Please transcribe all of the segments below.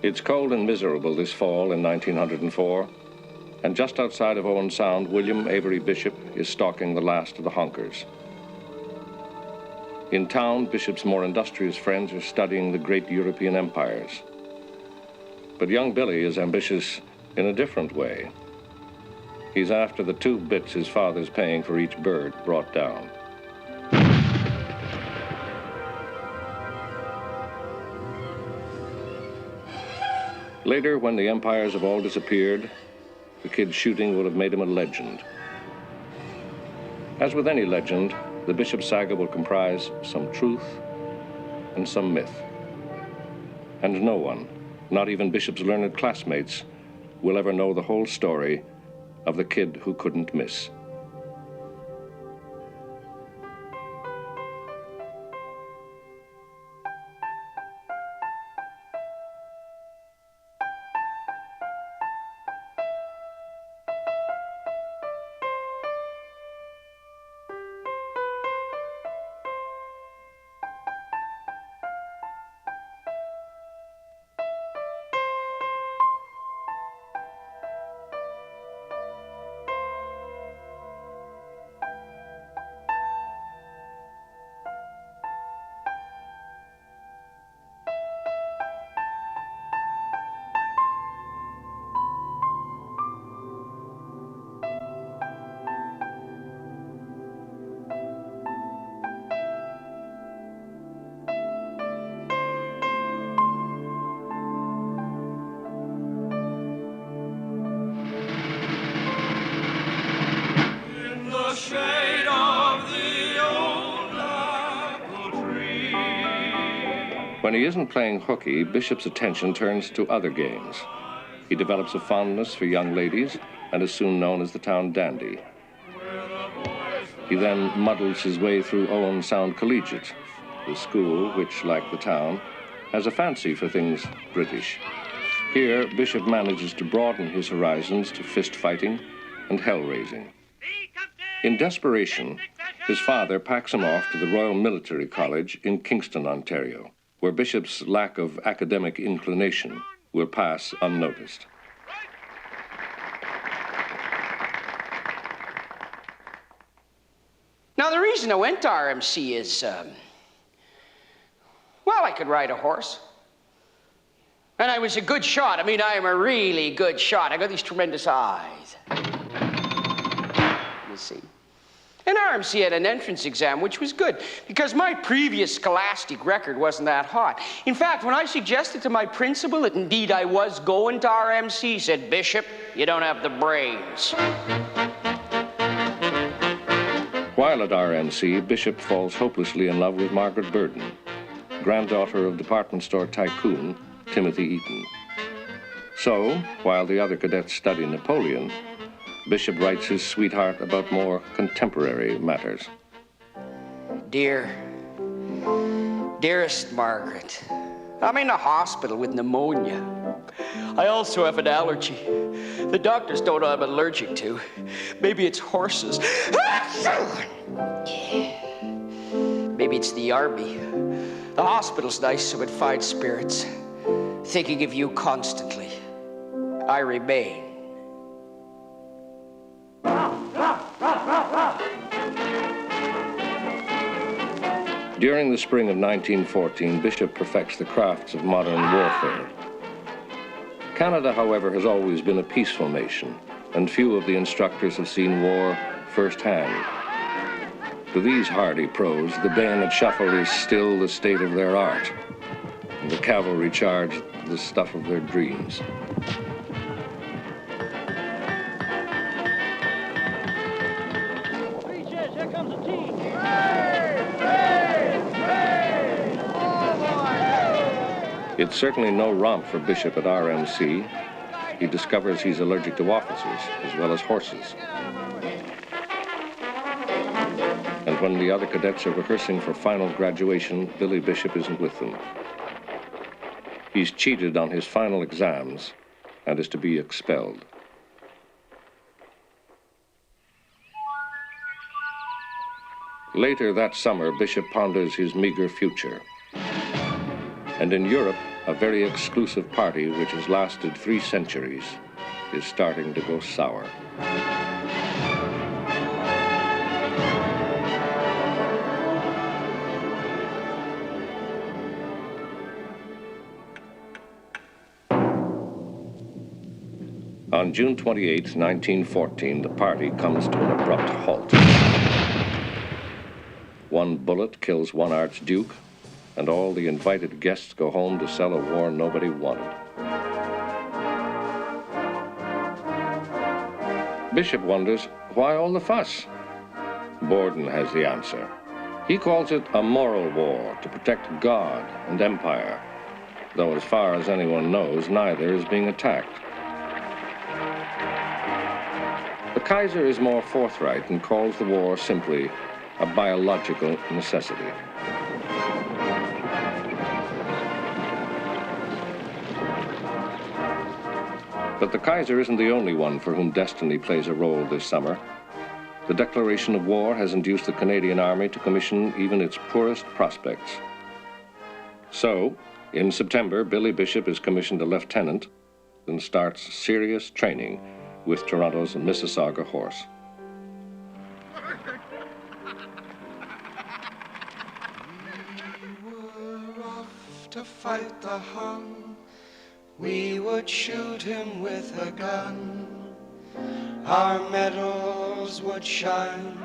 It's cold and miserable this fall in 1904, and just outside of Owen Sound, William Avery Bishop is stalking the last of the honkers. In town, Bishop's more industrious friends are studying the great European empires. But young Billy is ambitious in a different way. He's after the 2 bits his father's paying for each bird brought down. Later, when the empires have all disappeared, the kid's shooting will have made him a legend. As with any legend, the Bishop's saga will comprise some truth and some myth. And no one, not even Bishop's learned classmates, will ever know the whole story of the kid who couldn't miss. When he isn't playing hooky, Bishop's attention turns to other games. He develops a fondness for young ladies and is soon known as the town dandy. He then muddles his way through Owen Sound Collegiate, the school which, like the town, has a fancy for things British. Here, Bishop manages to broaden his horizons to fist-fighting and hell-raising. In desperation, his father packs him off to the Royal Military College in Kingston, Ontario, where Bishop's lack of academic inclination will pass unnoticed. Now, the reason I went to RMC is, well, I could ride a horse. And I was a good shot. I mean, I am a really good shot. I got these tremendous eyes. You see. And RMC had an entrance exam, which was good, because my previous scholastic record wasn't that hot. In fact, when I suggested to my principal that indeed I was going to RMC, he said, "Bishop, you don't have the brains." While at RMC, Bishop falls hopelessly in love with Margaret Burden, granddaughter of department store tycoon Timothy Eaton. So, while the other cadets study Napoleon, Bishop writes his sweetheart about more contemporary matters. Dearest Margaret, I'm in a hospital with pneumonia. I also have an allergy. The doctors don't know I'm allergic to. Maybe it's horses. Maybe it's the army. The hospital's nice, so it finds spirits. Thinking of you constantly. I remain. During the spring of 1914, Bishop perfects the crafts of modern warfare. Canada, however, has always been a peaceful nation, and few of the instructors have seen war firsthand. To these hardy pros, the bayonet shuffle is still the state of their art, and the cavalry charge the stuff of their dreams. Here comes the team. It's certainly no romp for Bishop at RMC. He discovers he's allergic to officers as well as horses. And when the other cadets are rehearsing for final graduation, Billy Bishop isn't with them. He's cheated on his final exams and is to be expelled. Later that summer, Bishop ponders his meager future. And in Europe, a very exclusive party which has lasted 3 centuries is starting to go sour. On June 28, 1914, the party comes to an abrupt halt. One bullet kills one archduke, and all the invited guests go home to sell a war nobody wanted. Bishop wonders, why all the fuss? Borden has the answer. He calls it a moral war to protect God and empire, though as far as anyone knows, neither is being attacked. The Kaiser is more forthright and calls the war simply a biological necessity. But the Kaiser isn't the only one for whom destiny plays a role this summer. The declaration of war has induced the Canadian Army to commission even its poorest prospects. So, in September, Billy Bishop is commissioned a lieutenant and starts serious training with Toronto's Mississauga horse. We were off to fight the Hun. We would shoot him with a gun. Our medals would shine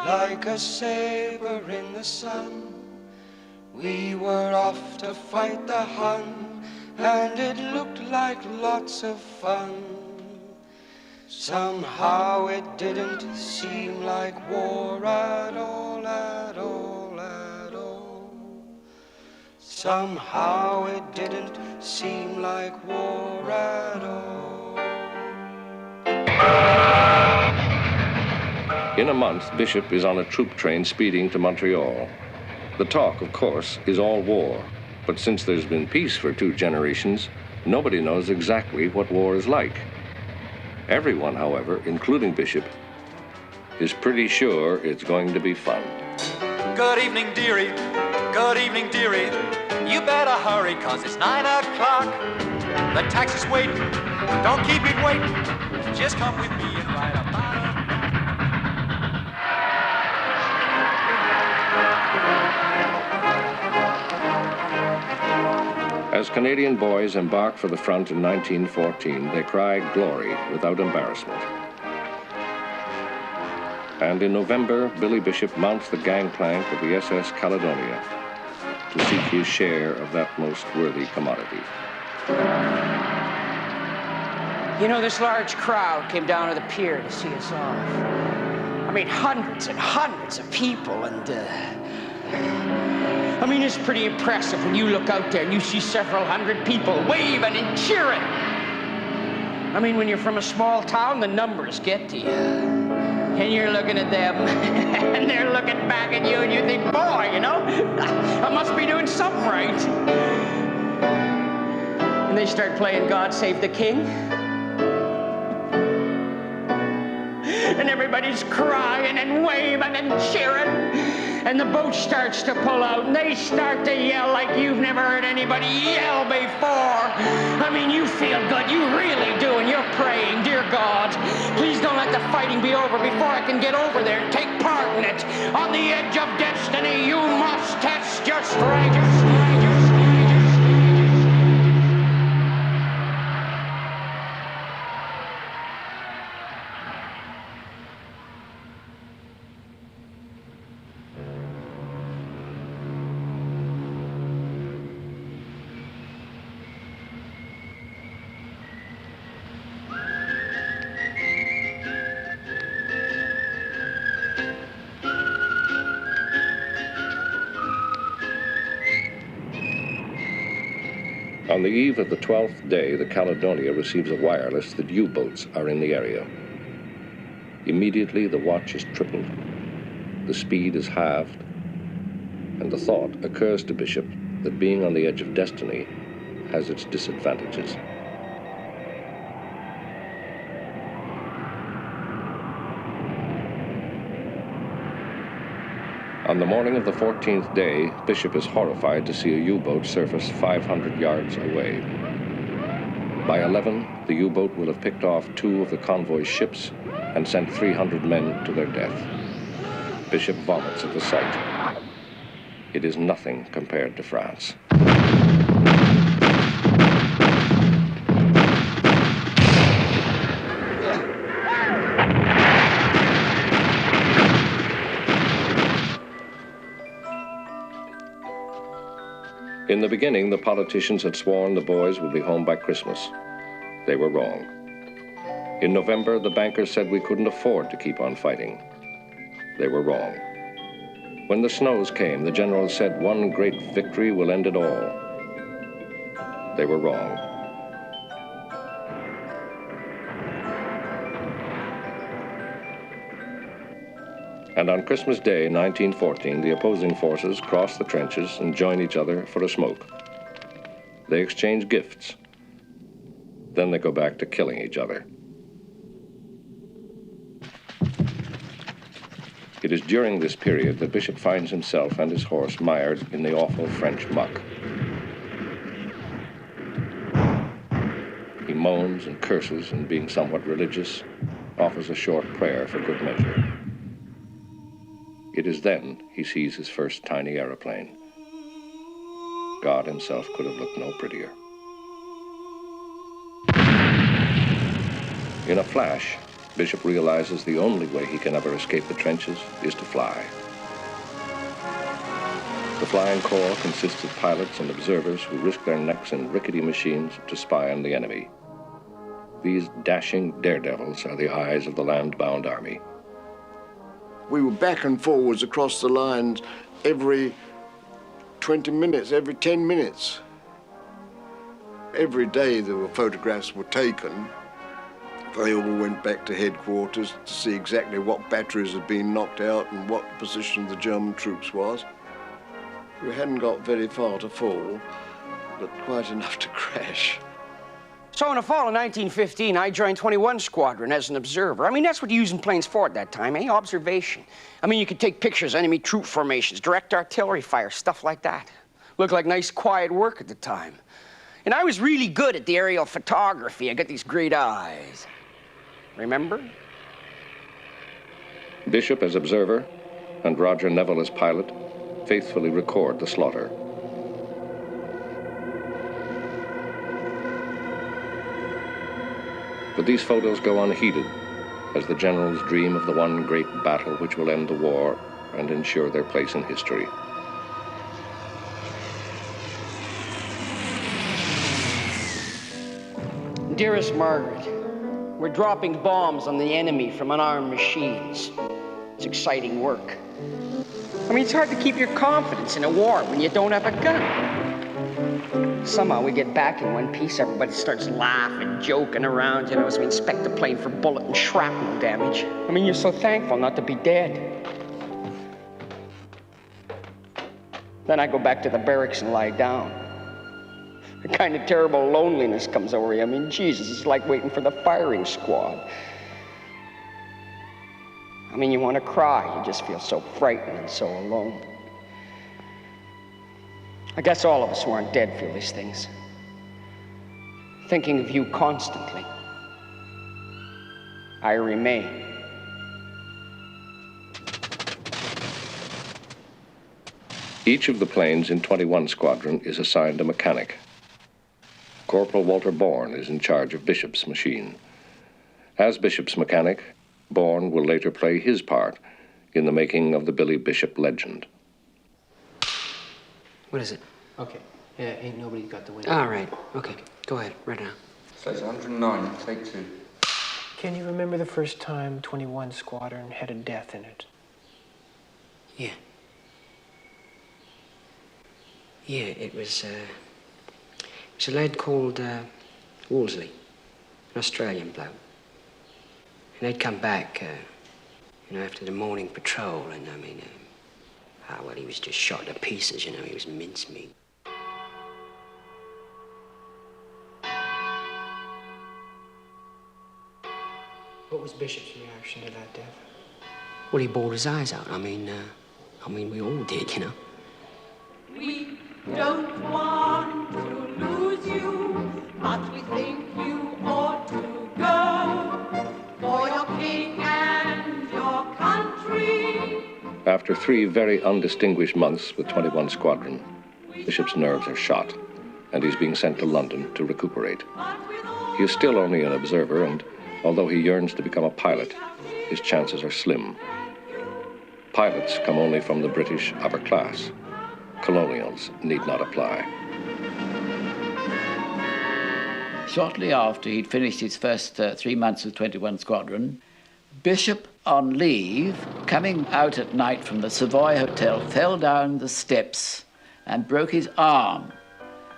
like a saber in the sun. We were off to fight the Hun, and it looked like lots of fun. Somehow it didn't seem like war at all, at all, at all. Somehow it didn't seem like war at all. In a month, Bishop is on a troop train speeding to Montreal. The talk, of course, is all war. But since there's been peace for 2 generations, nobody knows exactly what war is like. Everyone, however, including Bishop, is pretty sure it's going to be fun. Good evening, dearie. Good evening, dearie. You better hurry, 'cause it's 9 o'clock. The taxi's waiting. Don't keep it waiting. Just come with me and ride about As Canadian boys embark for the front in 1914, they cry glory without embarrassment. And in November, Billy Bishop mounts the gangplank of the SS Caledonia to seek his share of that most worthy commodity. You know, this large crowd came down to the pier to see us off. I mean, hundreds and hundreds of people, and I mean, it's pretty impressive when you look out there and you see several hundred people waving and cheering. I mean, when you're from a small town, the numbers get to you. And you're looking at them, and they're looking back at you, and you think, boy, you know, I must be doing something right. And they start playing God Save the King. And everybody's crying and waving and cheering. And the boat starts to pull out, and they start to yell like you've never heard anybody yell before. I mean, you feel good, you really do, and you're praying, dear God, please don't let the fighting be over before I can get over there and take part in it. On the edge of destiny, you must test your strength. On the eve of the 12th day, the Caledonia receives a wireless that U-boats are in the area. Immediately, the watch is tripled, the speed is halved, and the thought occurs to Bishop that being on the edge of destiny has its disadvantages. On the morning of the 14th day, Bishop is horrified to see a U-boat surface 500 yards away. By 11, the U-boat will have picked off 2 of the convoy's ships and sent 300 men to their death. Bishop vomits at the sight. It is nothing compared to France. In the beginning, the politicians had sworn the boys would be home by Christmas. They were wrong. In November, the bankers said we couldn't afford to keep on fighting. They were wrong. When the snows came, the generals said one great victory will end it all. They were wrong. And on Christmas Day, 1914, the opposing forces cross the trenches and join each other for a smoke. They exchange gifts. Then they go back to killing each other. It is during this period that Bishop finds himself and his horse mired in the awful French muck. He moans and curses, and being somewhat religious, offers a short prayer for good measure. It is then he sees his first tiny aeroplane. God himself could have looked no prettier. In a flash, Bishop realizes the only way he can ever escape the trenches is to fly. The flying corps consists of pilots and observers who risk their necks in rickety machines to spy on the enemy. These dashing daredevils are the eyes of the land-bound army. We were back and forwards across the lines every 20 minutes, every 10 minutes. Every day the photographs were taken. They all went back to headquarters to see exactly what batteries had been knocked out and what position the German troops was. We hadn't got very far to fall, but quite enough to crash. So in the fall of 1915, I joined 21 Squadron as an observer. I mean, that's what you're using planes for at that time, eh? Observation. I mean, you could take pictures of enemy troop formations, direct artillery fire, stuff like that. Looked like nice, quiet work at the time. And I was really good at the aerial photography. I got these great eyes. Remember? Bishop as observer and Roger Neville as pilot faithfully record the slaughter. But these photos go unheeded as the generals dream of the one great battle which will end the war and ensure their place in history. Dearest Margaret, we're dropping bombs on the enemy from unarmed machines. It's exciting work. I mean, it's hard to keep your confidence in a war when you don't have a gun. Somehow we get back in one piece, everybody starts laughing, joking around, you know, as we inspect the plane for bullet and shrapnel damage. I mean, you're so thankful not to be dead. Then I go back to the barracks and lie down. A kind of terrible loneliness comes over you. I mean, Jesus, it's like waiting for the firing squad. I mean, you want to cry. You just feel so frightened and so alone. I guess all of us who aren't dead feel these things. Thinking of you constantly. I remain. Each of the planes in 21 Squadron is assigned a mechanic. Corporal Walter Bourne is in charge of Bishop's machine. As Bishop's mechanic, Bourne will later play his part in the making of the Billy Bishop legend. What is it? Okay. Yeah, ain't nobody got the window. All right. Okay. Go ahead. Right now. Says 109. Take 2. Can you remember the first time 21 Squadron had a death in it? Yeah. Yeah, it was a lad called Wolseley, an Australian bloke. And they'd come back, you know, after the morning patrol, and I mean, well, he was just shot to pieces, you know, he was mincemeat. What was Bishop's reaction to that death? Well, he bawled his eyes out. I mean, I mean, we all did, you know. We don't want to lose you, but we think you ought to go for your king and your country. After 3 very undistinguished months with 21 Squadron, Bishop's nerves are shot, and he's being sent to London to recuperate. He is still only an observer, and although he yearns to become a pilot, his chances are slim. Pilots come only from the British upper class. Colonials need not apply. Shortly after he'd finished his first 3 months with 21 Squadron, Bishop, on leave, coming out at night from the Savoy Hotel, fell down the steps and broke his arm.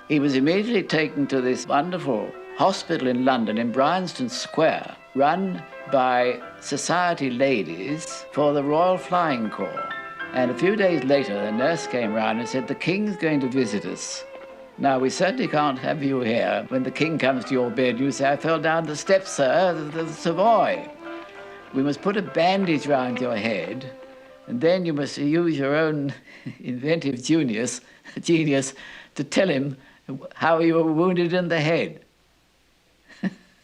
He was immediately taken to this wonderful hospital in London, in Bryanston Square, run by society ladies for the Royal Flying Corps. And a few days later, the nurse came round and said, "The King's going to visit us. Now, we certainly can't have you here. When the King comes to your bed, you say, 'I fell down the steps, sir, the Savoy.' We must put a bandage round your head, and then you must use your own inventive genius to tell him how you were wounded in the head."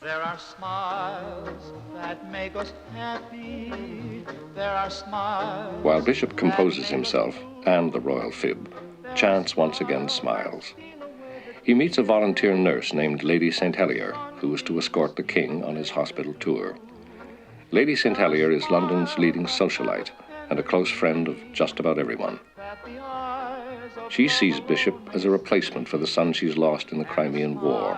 There are smiles that make us happy. There are smiles. While Bishop composes himself and the royal fib, chance once again smiles. He meets a volunteer nurse named Lady St. Helier, who is to escort the King on his hospital tour. Lady St. Helier is London's leading socialite and a close friend of just about everyone. She sees Bishop as a replacement for the son she's lost in the Crimean War.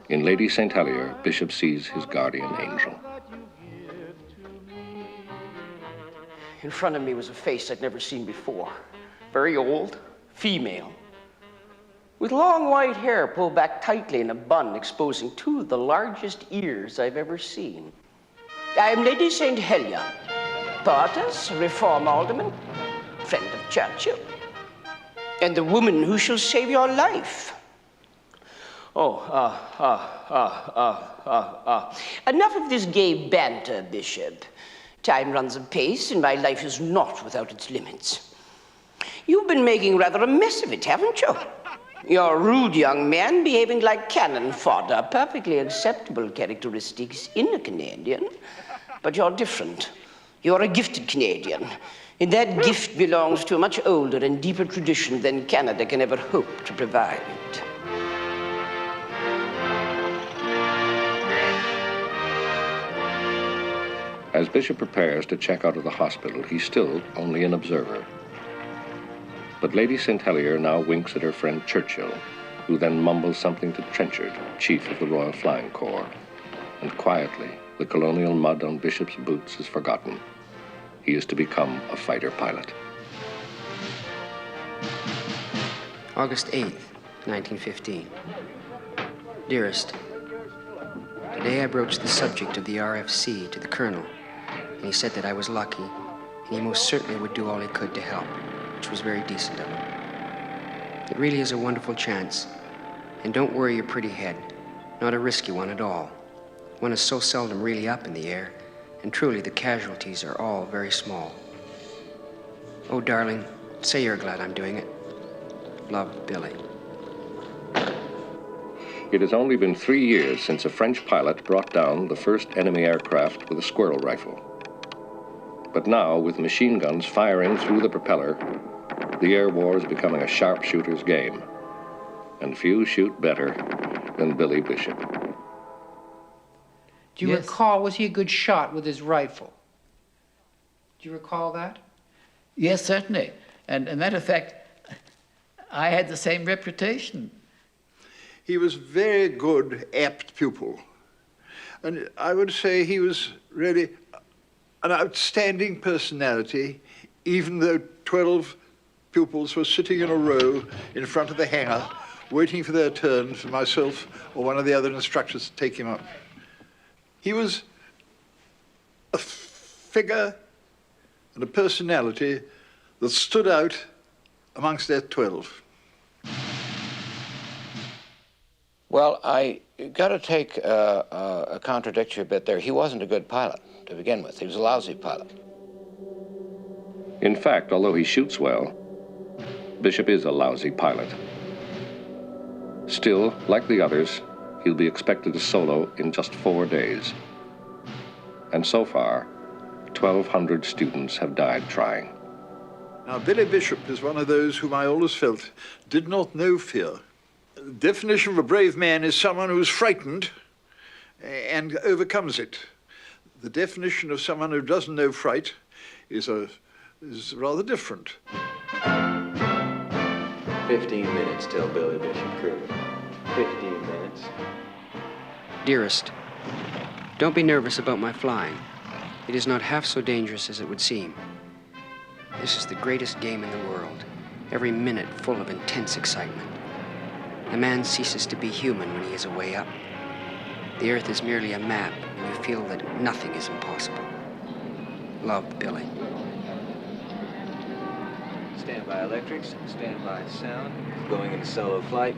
In Lady St. Helier, Bishop sees his guardian angel. In front of me was a face I'd never seen before. Very old, female, with long white hair pulled back tightly in a bun, exposing 2 of the largest ears I've ever seen. I am Lady St. Helier, poetess, reform alderman, friend of Churchill, and the woman who shall save your life. Enough of this gay banter, Bishop. Time runs apace, and my life is not without its limits. You've been making rather a mess of it, haven't you? You're a rude young man behaving like cannon fodder, perfectly acceptable characteristics in a Canadian, but you're different. You're a gifted Canadian, and that gift belongs to a much older and deeper tradition than Canada can ever hope to provide. As Bishop prepares to check out of the hospital, he's still only an observer. But Lady St. Helier now winks at her friend Churchill, who then mumbles something to Trenchard, chief of the Royal Flying Corps. And quietly, the colonial mud on Bishop's boots is forgotten. He is to become a fighter pilot. August 8th, 1915. Dearest, today I broached the subject of the RFC to the Colonel, and he said that I was lucky, and he most certainly would do all he could to help, which was very decent of him. It really is a wonderful chance, and don't worry your pretty head, not a risky one at all. One is so seldom really up in the air, and truly the casualties are all very small. Oh, darling, say you're glad I'm doing it. Love, Billy. It has only been 3 years since a French pilot brought down the first enemy aircraft with a squirrel rifle. But now, with machine guns firing through the propeller, the air war is becoming a sharpshooter's game. And few shoot better than Billy Bishop. Do you recall, was he a good shot with his rifle? Do you recall that? Yes, certainly. And as a matter of fact, I had the same reputation. He was very good, apt pupil. And I would say he was really an outstanding personality, even though 12 pupils were sitting in a row in front of the hangar, waiting for their turn for myself or one of the other instructors to take him up. He was a figure and a personality that stood out amongst their 12. Well, I got to take a contradiction a bit there. He wasn't a good pilot to begin with. He was a lousy pilot. In fact, although he shoots well, Bishop is a lousy pilot. Still, like the others, he'll be expected to solo in just 4 days. And so far, 1,200 students have died trying. Now, Billy Bishop is one of those whom I always felt did not know fear. The definition of a brave man is someone who's frightened and overcomes it. The definition of someone who doesn't know fright is rather different. 15 minutes till Billy Bishop crew. 15 minutes. Dearest, don't be nervous about my flying. It is not half so dangerous as it would seem. This is the greatest game in the world, every minute full of intense excitement. The man ceases to be human when he is away up. The earth is merely a map, and you feel that nothing is impossible. Love, Billy. Stand by electrics, stand by sound, going into solo flight.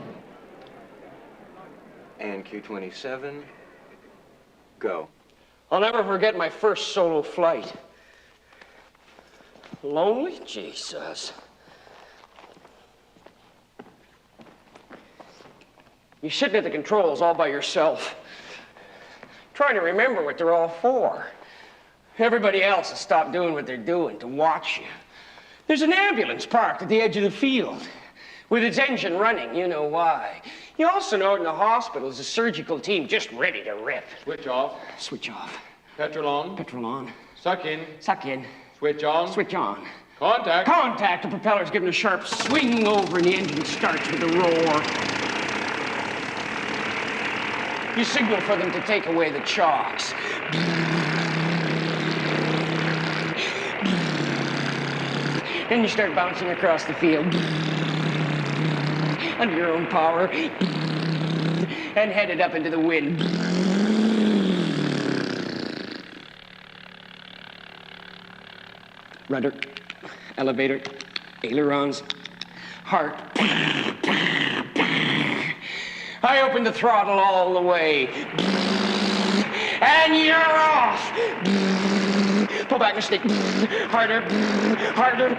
And Q27, go. I'll never forget my first solo flight. Lonely? Jesus. You're sitting at the controls all by yourself, trying to remember what they're all for. Everybody else has stopped doing what they're doing to watch you. There's an ambulance parked at the edge of the field with its engine running. You know why. You also know in the hospital is a surgical team just ready to rip. Switch off. Switch off. Petrol on. Petrol on. Suck in. Suck in. Switch on. Switch on. Contact. Contact. The propeller's giving a sharp swing over and the engine starts with a roar. You signal for them to take away the chocks. Then you start bouncing across the field under your own power and headed up into the wind. Rudder, elevator, ailerons, heart. I opened the throttle all the way. And you're off! Pull back the stick. Harder, harder.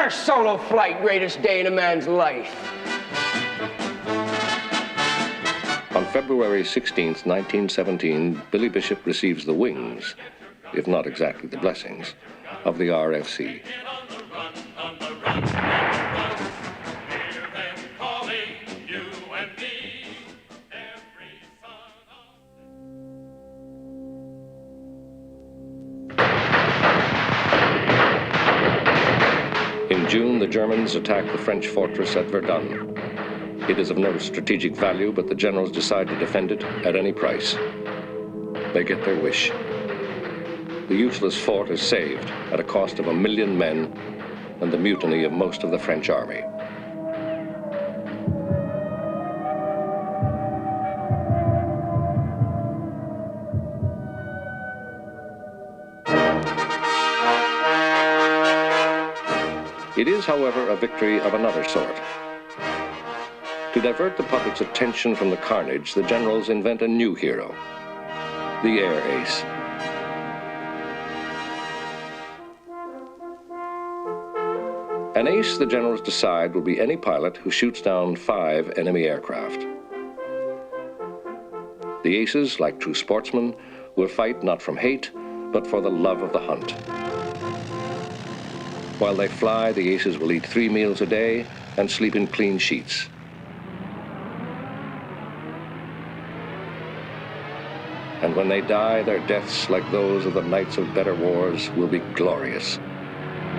Solo flight, greatest day in a man's life. On February 16th, 1917, Billy Bishop receives the wings, if not exactly the blessings, of the RFC. In June, the Germans attack the French fortress at Verdun. It is of no strategic value, but the generals decide to defend it at any price. They get their wish. The useless fort is saved at a cost of 1 million men and the mutiny of most of the French army. It is, however, a victory of another sort. To divert the public's attention from the carnage, the generals invent a new hero, the air ace. An ace, the generals decide, will be any pilot who shoots down 5 enemy aircraft. The aces, like true sportsmen, will fight not from hate, but for the love of the hunt. While they fly, the aces will eat 3 meals a day and sleep in clean sheets. And when they die, their deaths, like those of the knights of better wars, will be glorious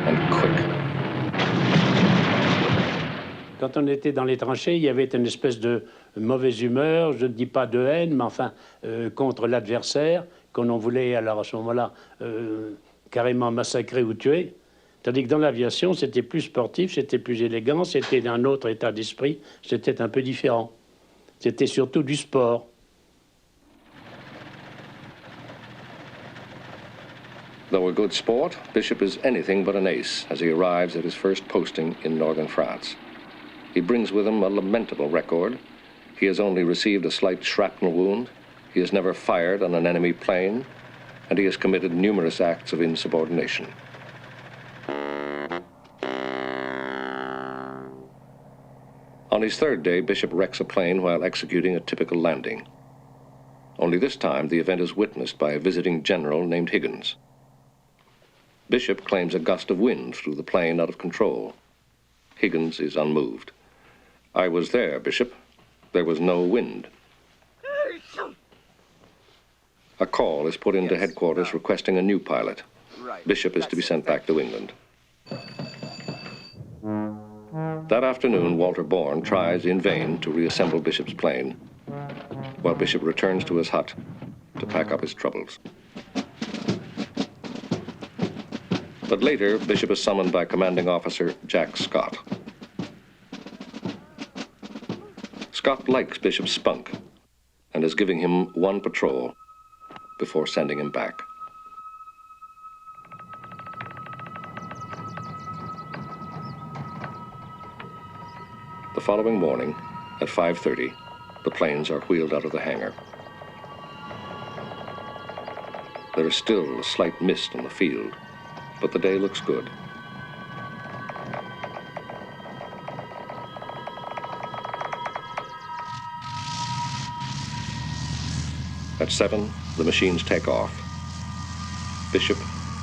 and quick. Quand on était dans les tranchées, il y avait une espèce de mauvaise humeur, je ne dis pas de haine, mais enfin, contre l'adversaire, qu'on voulait, alors à ce moment-là, carrément massacrer ou tuer. Tandis que dans l'aviation, c'était plus sportif, c'était plus élégant, c'était d'un autre état d'esprit, c'était un peu différent. C'était surtout du sport. Though a good sport, Bishop is anything but an ace as he arrives at his first posting in northern France. He brings with him a lamentable record. He has only received a slight shrapnel wound. He has never fired on an enemy plane, and he has committed numerous acts of insubordination. On his 3rd day, Bishop wrecks a plane while executing a typical landing. Only this time, the event is witnessed by a visiting general named Higgins. Bishop claims a gust of wind threw the plane out of control. Higgins is unmoved. "I was there, Bishop. There was no wind." A call is put into headquarters requesting a new pilot. Bishop is to be sent back to England. That afternoon, Walter Bourne tries in vain to reassemble Bishop's plane, while Bishop returns to his hut to pack up his troubles. But later, Bishop is summoned by Commanding Officer Jack Scott. Scott likes Bishop's spunk and is giving him 1 patrol before sending him back. The following morning, at 5:30, the planes are wheeled out of the hangar. There is still a slight mist in the field, but the day looks good. At 7, the machines take off. Bishop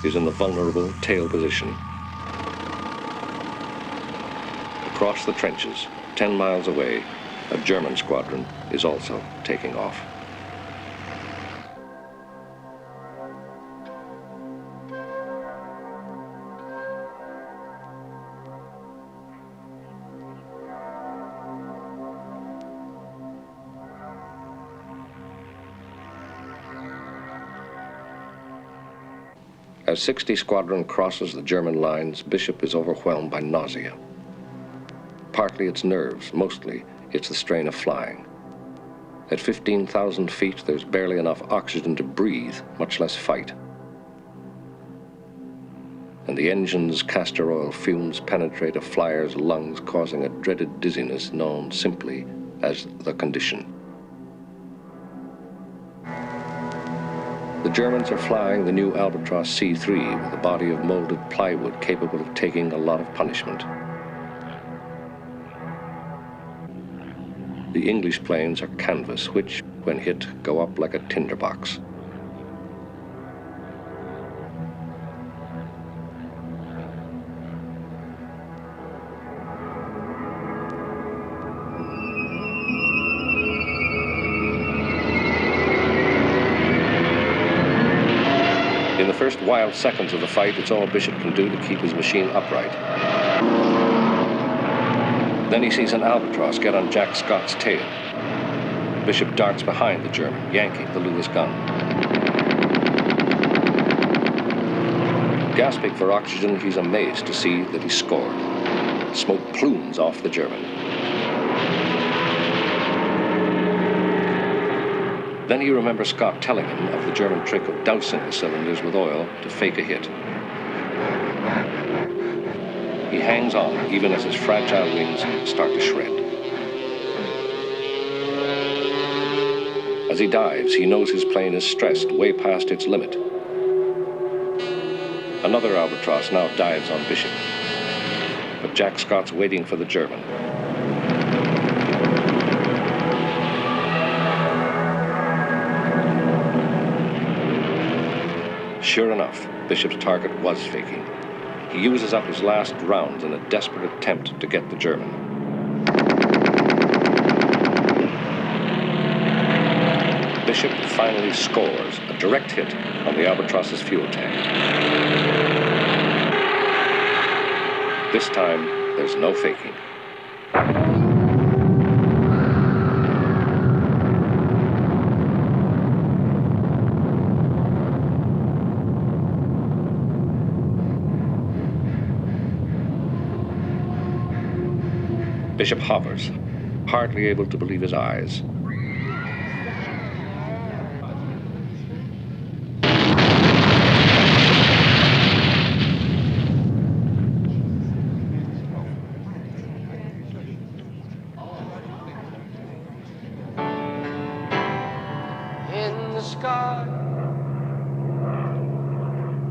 is in the vulnerable tail position. Across the trenches, 10 miles away, a German squadron is also taking off. As 60 Squadron crosses the German lines, Bishop is overwhelmed by nausea. Partly it's nerves, mostly it's the strain of flying. At 15,000 feet, there's barely enough oxygen to breathe, much less fight. And the engine's castor oil fumes penetrate a flyer's lungs, causing a dreaded dizziness known simply as the condition. The Germans are flying the new Albatross C-3 with a body of molded plywood capable of taking a lot of punishment. The English planes are canvas, which, when hit, go up like a tinderbox. In the first wild seconds of the fight, it's all Bishop can do to keep his machine upright. Then he sees an Albatross get on Jack Scott's tail. Bishop darts behind the German, yanking the Lewis gun. Gasping for oxygen, he's amazed to see that he's scored. Smoke plumes off the German. Then he remembers Scott telling him of the German trick of dousing the cylinders with oil to fake a hit. He hangs on, even as his fragile wings start to shred. As he dives, he knows his plane is stressed way past its limit. Another Albatross now dives on Bishop. But Jack Scott's waiting for the German. Sure enough, Bishop's target was faking. He uses up his last rounds in a desperate attempt to get the German. Bishop finally scores a direct hit on the Albatross's fuel tank. This time, there's no faking. Bishop hovers, hardly able to believe his eyes.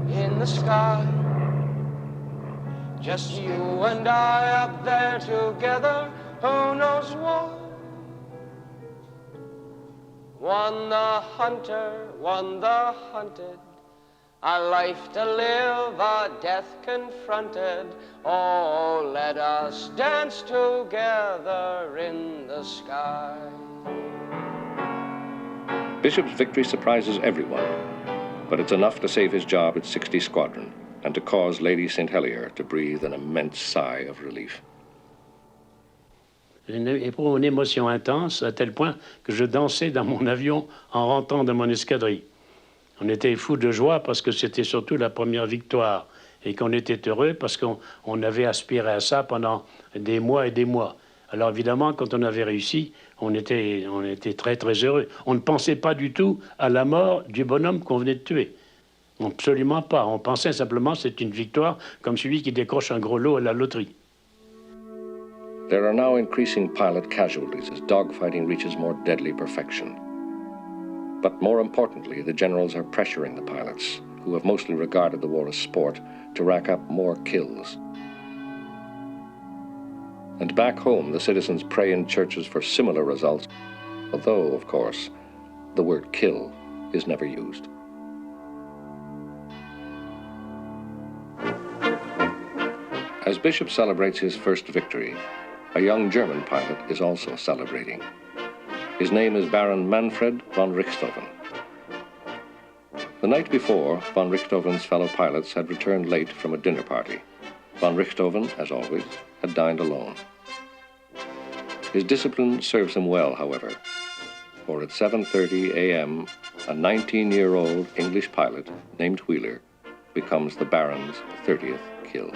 In the sky, just you and I up there together, who knows what? One the hunter, one the hunted, a life to live, a death confronted. Oh, let us dance together in the sky. Bishop's victory surprises everyone, but it's enough to save his job at 60 Squadron and to cause Lady St. Helier to breathe an immense sigh of relief. J'éprouve une émotion intense à tel point que je dansais dans mon avion en rentrant de mon escadrille. On était fous de joie parce que c'était surtout la première victoire et qu'on était heureux parce qu'on avait aspiré à ça pendant des mois et des mois. Alors évidemment, quand on avait réussi, on était très très heureux. On ne pensait pas du tout à la mort du bonhomme qu'on venait de tuer. Absolument pas. On pensait simplement que c'est une victoire comme celui qui décroche un gros lot à la loterie. There are now increasing pilot casualties as dogfighting reaches more deadly perfection. But more importantly, the generals are pressuring the pilots, who have mostly regarded the war as sport, to rack up more kills. And back home, the citizens pray in churches for similar results, although, of course, the word kill is never used. As Bishop celebrates his first victory, a young German pilot is also celebrating. His name is Baron Manfred von Richthofen. The night before, von Richthoven's fellow pilots had returned late from a dinner party. Von Richthofen, as always, had dined alone. His discipline serves him well, however, for at 7:30 a.m., a 19-year-old English pilot named Wheeler becomes the Baron's 30th kill.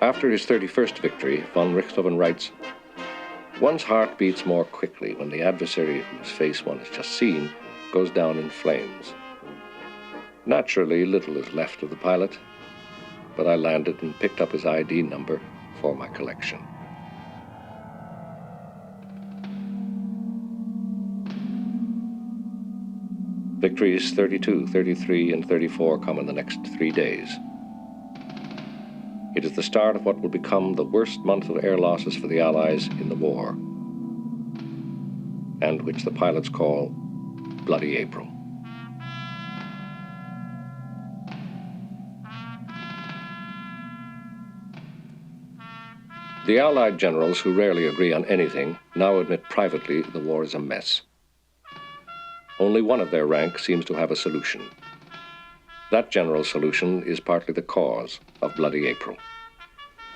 After his 31st victory, von Richthofen writes, "One's heart beats more quickly when the adversary whose face one has just seen goes down in flames. Naturally, little is left of the pilot, but I landed and picked up his ID number for my collection." Victories 32, 33, and 34 come in the next 3 days. It is the start of what will become the worst month of air losses for the Allies in the war, and which the pilots call Bloody April. The Allied generals, who rarely agree on anything, now admit privately the war is a mess. Only one of their rank seems to have a solution. That general's solution is partly the cause of Bloody April.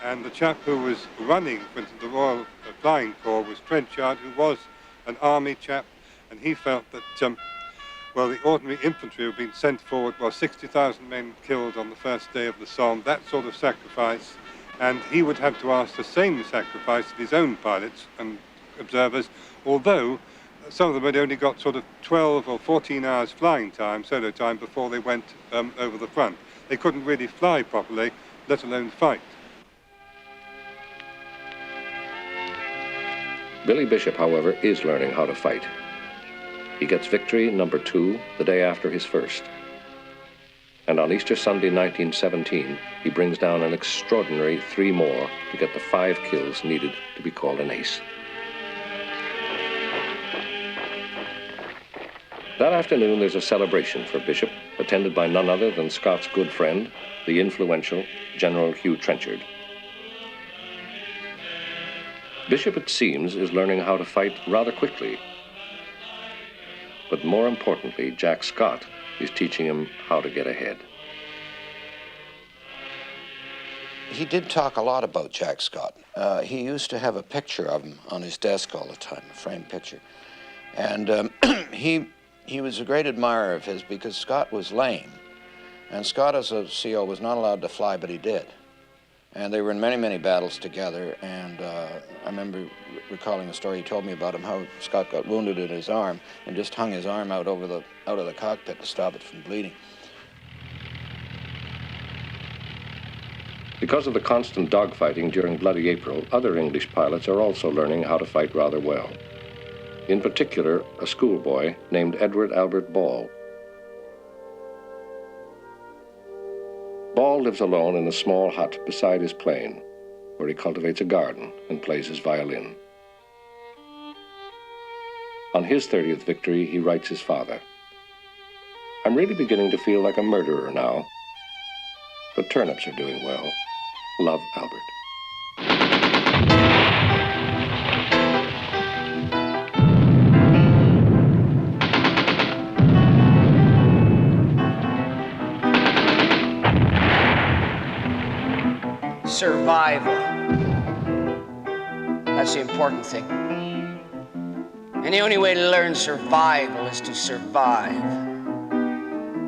And the chap who was running for the Royal Flying Corps was Trenchard, who was an army chap, and he felt that, the ordinary infantry had been sent forward, 60,000 men killed on the first day of the Somme, that sort of sacrifice, and he would have to ask the same sacrifice of his own pilots and observers, although some of them had only got sort of 12 or 14 hours flying time, solo time, before they went over the front. They couldn't really fly properly, let alone fight. Billy Bishop, however, is learning how to fight. He gets victory number 2 the day after his first. And on Easter Sunday, 1917, he brings down an extraordinary 3 more to get the 5 kills needed to be called an ace. That afternoon, there's a celebration for Bishop, attended by none other than Scott's good friend, the influential General Hugh Trenchard. Bishop, it seems, is learning how to fight rather quickly. But more importantly, Jack Scott is teaching him how to get ahead. He did talk a lot about Jack Scott. He used to have a picture of him on his desk all the time, a framed picture. And he was a great admirer of his because Scott was lame. And Scott, as a CO, was not allowed to fly, but he did. And they were in many, many battles together. And I remember recalling a story he told me about him, how Scott got wounded in his arm and just hung his arm out of the cockpit to stop it from bleeding. Because of the constant dogfighting during Bloody April, other English pilots are also learning how to fight rather well. In particular, a schoolboy named Edward Albert Ball. Ball lives alone in a small hut beside his plane, where he cultivates a garden and plays his violin. On his 30th victory, he writes his father, "I'm really beginning to feel like a murderer now, but turnips are doing well. Love, Albert." Survival. That's the important thing. And the only way to learn survival is to survive.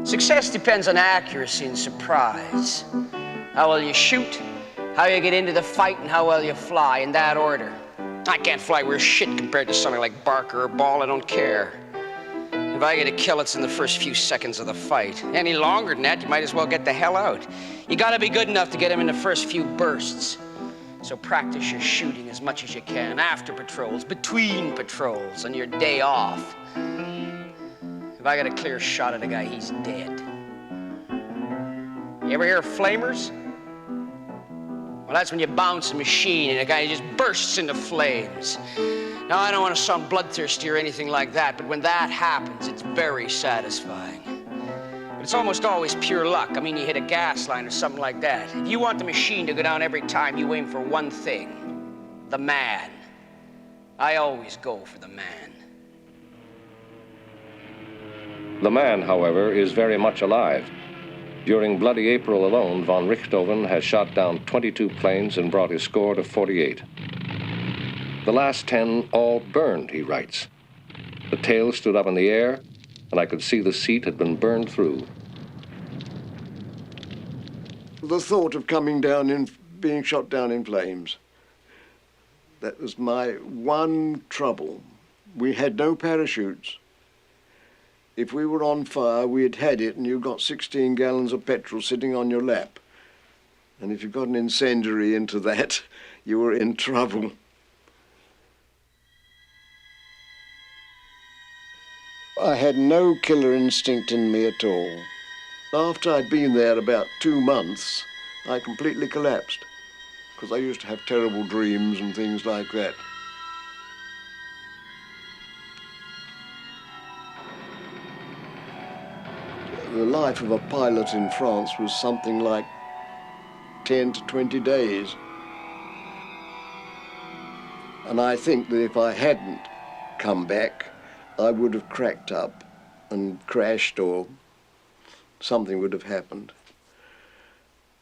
Success depends on accuracy and surprise. How well you shoot, how you get into the fight, and how well you fly, in that order. I can't fly worth shit compared to something like Barker or Ball. I don't care. If I get a kill, it's in the first few seconds of the fight. Any longer than that, you might as well get the hell out. You gotta be good enough to get him in the first few bursts. So practice your shooting as much as you can, after patrols, between patrols, on your day off. If I got a clear shot at a guy, he's dead. You ever hear of flamers? Well, that's when you bounce a machine and a guy just bursts into flames. Now, I don't want to sound bloodthirsty or anything like that, but when that happens, it's very satisfying. But it's almost always pure luck. I mean, you hit a gas line or something like that. If you want the machine to go down every time, you aim for one thing: the man. I always go for the man. The man, however, is very much alive. During Bloody April alone, von Richthofen has shot down 22 planes and brought his score to 48. The last 10 all burned, he writes. The tail stood up in the air, and I could see the seat had been burned through. The thought of coming down in, being shot down in flames, that was my one trouble. We had no parachutes. If we were on fire, we had it, and you got 16 gallons of petrol sitting on your lap. And if you got an incendiary into that, you were in trouble. I had no killer instinct in me at all. After I'd been there about 2 months, I completely collapsed, because I used to have terrible dreams and things like that. The life of a pilot in France was something like 10 to 20 days. And I think that if I hadn't come back, I would have cracked up and crashed, or something would have happened.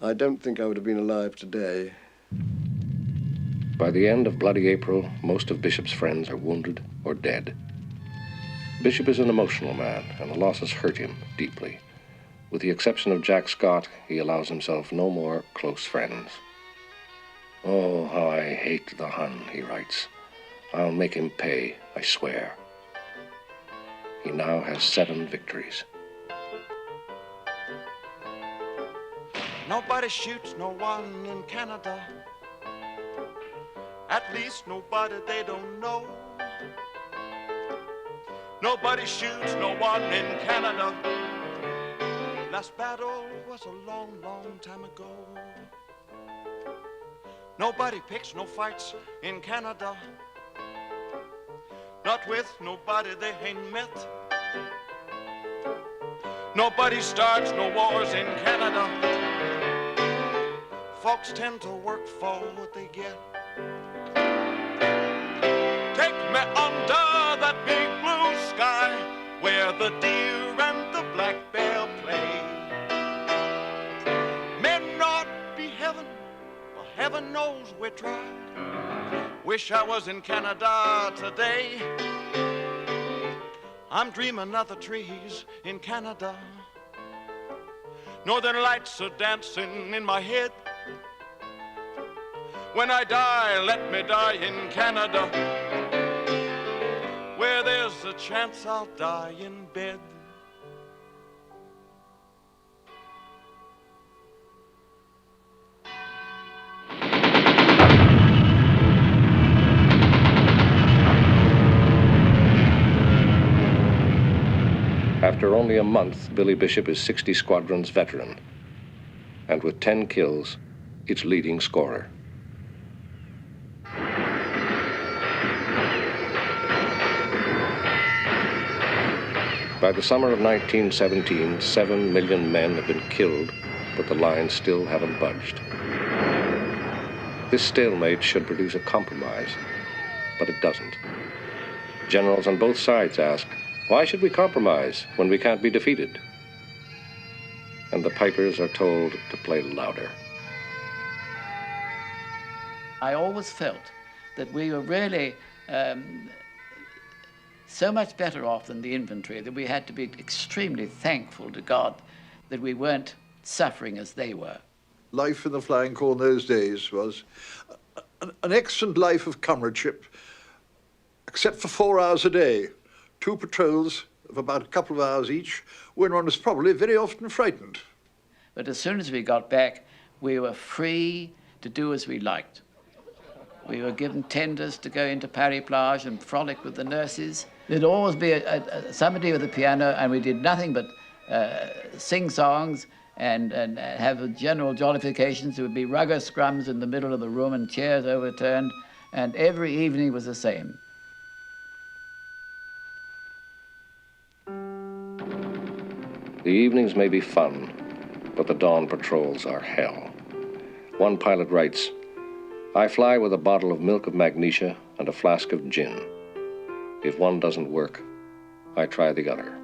I don't think I would have been alive today. By the end of Bloody April, most of Bishop's friends are wounded or dead. Bishop is an emotional man, and the losses hurt him deeply. With the exception of Jack Scott, he allows himself no more close friends. "Oh, how I hate the Hun," he writes. "I'll make him pay, I swear." He now has 7 victories. Nobody shoots no one in Canada. At least nobody they don't know. Nobody shoots no one in Canada. Last battle was a long, long time ago. Nobody picks no fights in Canada. Not with nobody they ain't met. Nobody starts no wars in Canada. Folks tend to work for what they get. Take me under that big blue sky where the deer and the black bear play. May not be heaven, but heaven knows we tried. Wish I was in Canada today. I'm dreaming of the trees in Canada. Northern lights are dancing in my head. When I die, let me die in Canada, where there's a chance I'll die in bed. After only a month, Billy Bishop is 60 Squadron's veteran, and with 10 kills, its leading scorer. By the summer of 1917, 7 million men have been killed, but the lines still haven't budged. This stalemate should produce a compromise, but it doesn't. Generals on both sides ask, why should we compromise when we can't be defeated? And the pipers are told to play louder. I always felt that we were really so much better off than the infantry that we had to be extremely thankful to God that we weren't suffering as they were. Life in the Flying Corps in those days was an excellent life of comradeship, except for 4 hours a day, 2 patrols of about a couple of hours each, when one was probably very often frightened. But as soon as we got back, we were free to do as we liked. We were given tenders to go into Paris-Plage and frolic with the nurses. There'd always be somebody with a piano, and we did nothing but sing songs and have general jollifications. There would be rugger scrums in the middle of the room and chairs overturned, and every evening was the same. The evenings may be fun, but the dawn patrols are hell. One pilot writes, I fly with a bottle of milk of magnesia and a flask of gin. If one doesn't work, I try the other.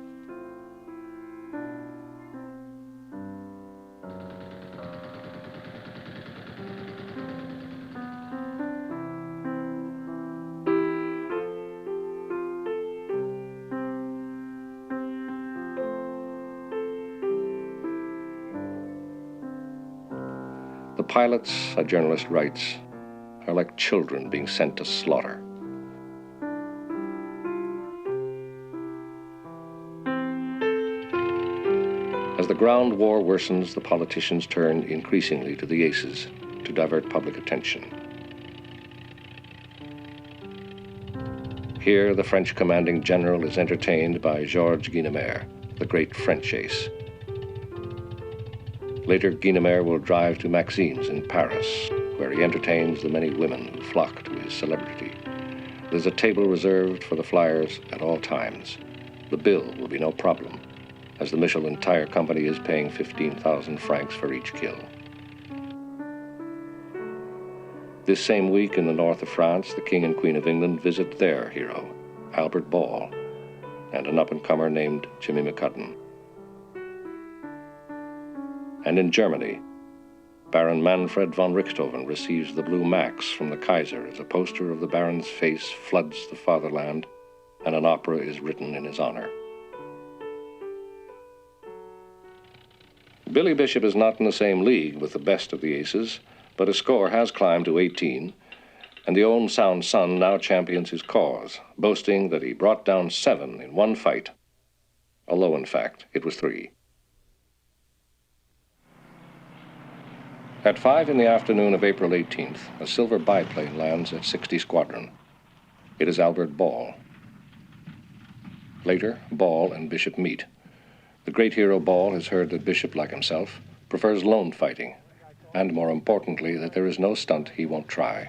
The pilots, a journalist writes, are like children being sent to slaughter. As the ground war worsens, the politicians turn increasingly to the aces to divert public attention. Here, the French commanding general is entertained by Georges Guynemer, the great French ace. Later, Guynemer will drive to Maxine's in Paris, where he entertains the many women who flock to his celebrity. There's a table reserved for the flyers at all times. The bill will be no problem, as the Michelin Tire Company is paying 15,000 francs for each kill. This same week in the north of France, the King and Queen of England visit their hero, Albert Ball, and an up-and-comer named Jimmy McCudden. And in Germany, Baron Manfred von Richthofen receives the Blue Max from the Kaiser as a poster of the Baron's face floods the fatherland, and an opera is written in his honor. Billy Bishop is not in the same league with the best of the aces, but his score has climbed to 18, and the old Sound son now champions his cause, boasting that he brought down 7 in one fight, although in fact it was 3. At 5 in the afternoon of April 18th, a silver biplane lands at 60 Squadron. It is Albert Ball. Later, Ball and Bishop meet. The great hero Ball has heard that Bishop, like himself, prefers lone fighting, and more importantly, that there is no stunt he won't try.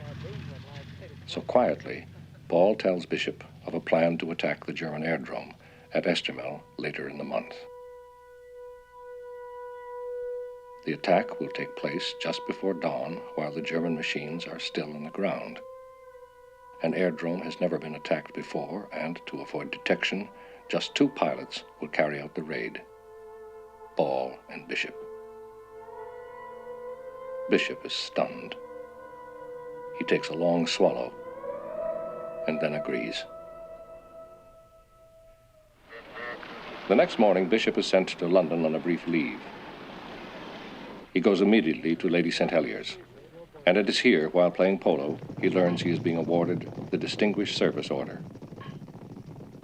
So quietly, Ball tells Bishop of a plan to attack the German airdrome at Esthermel later in the month. The attack will take place just before dawn while the German machines are still on the ground. An airdrome has never been attacked before, and to avoid detection, just 2 pilots will carry out the raid, Ball and Bishop. Bishop is stunned. He takes a long swallow and then agrees. The next morning, Bishop is sent to London on a brief leave. He goes immediately to Lady St. Helier's, and it is here, while playing polo, he learns he is being awarded the Distinguished Service Order,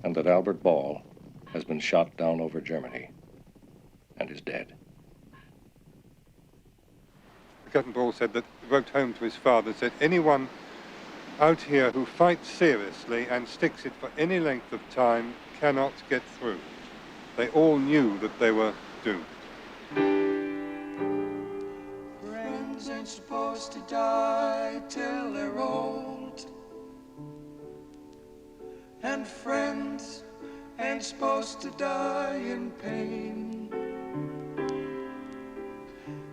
and that Albert Ball has been shot down over Germany and is dead. Captain Ball said that he wrote home to his father and said, anyone out here who fights seriously and sticks it for any length of time cannot get through. They all knew that they were doomed. Friends ain't supposed to die till they're old, and friends ain't supposed to die in pain.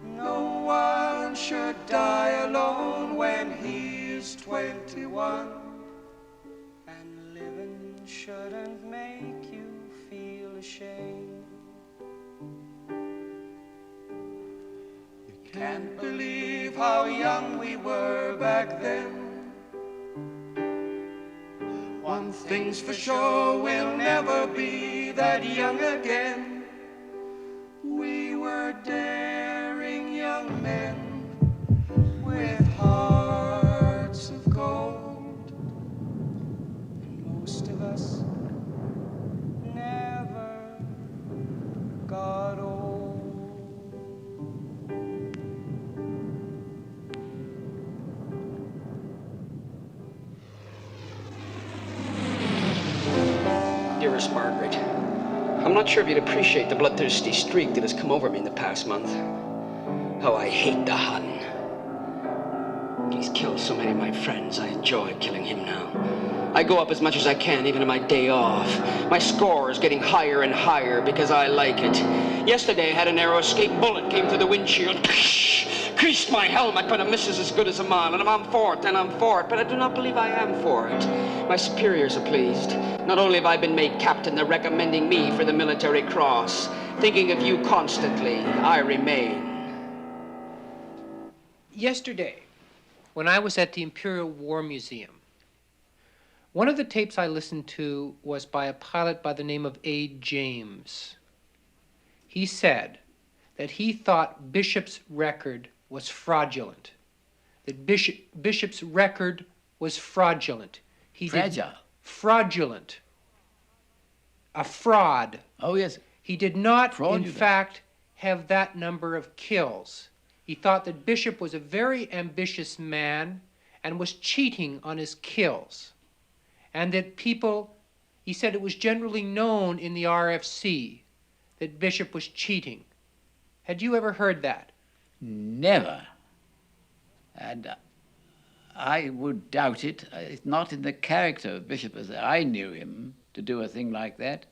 No one should die alone when he is 21, and living shouldn't make you feel ashamed. You can't believe how young we were back then. One thing's for sure, we'll never be that young again. We were daring young men with hearts of gold, and most of us never got old. Dearest Margaret, I'm not sure if you'd appreciate the bloodthirsty streak that has come over me in the past month. How I hate the Hun. He's killed so many of my friends. I enjoy killing him now. I go up as much as I can, even on my day off. My score is getting higher and higher because I like it. Yesterday I had an arrow escape bullet came through the windshield. Creased my helmet, but a miss is as good as a mile, and I'm for it, but I do not believe I am for it. My superiors are pleased. Not only have I been made captain, they're recommending me for the Military Cross. Thinking of you constantly, I remain. Yesterday, when I was at the Imperial War Museum, one of the tapes I listened to was by a pilot by the name of A. James. He said that he thought Bishop's record was fraudulent. That Bishop's record was fraudulent. Fraudulent. A fraud. Oh, yes. He did not, Fraudulent. in fact, have that number of kills. He thought that Bishop was a very ambitious man and was cheating on his kills. And that people, he said it was generally known in the RFC that Bishop was cheating. Had you ever heard that? Never. And I would doubt it. It's not in the character of Bishop as I knew him to do a thing like that.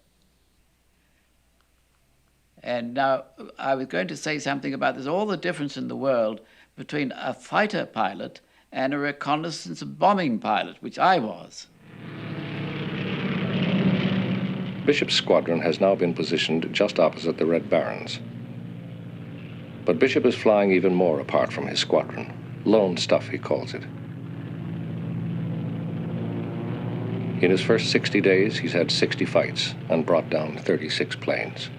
And now I was going to say something about there's all the difference in the world between a fighter pilot and a reconnaissance bombing pilot, which I was. Bishop's squadron has now been positioned just opposite the Red Barons. But Bishop is flying even more apart from his squadron. Lone stuff, he calls it. In his first 60 days, he's had 60 fights and brought down 36 planes.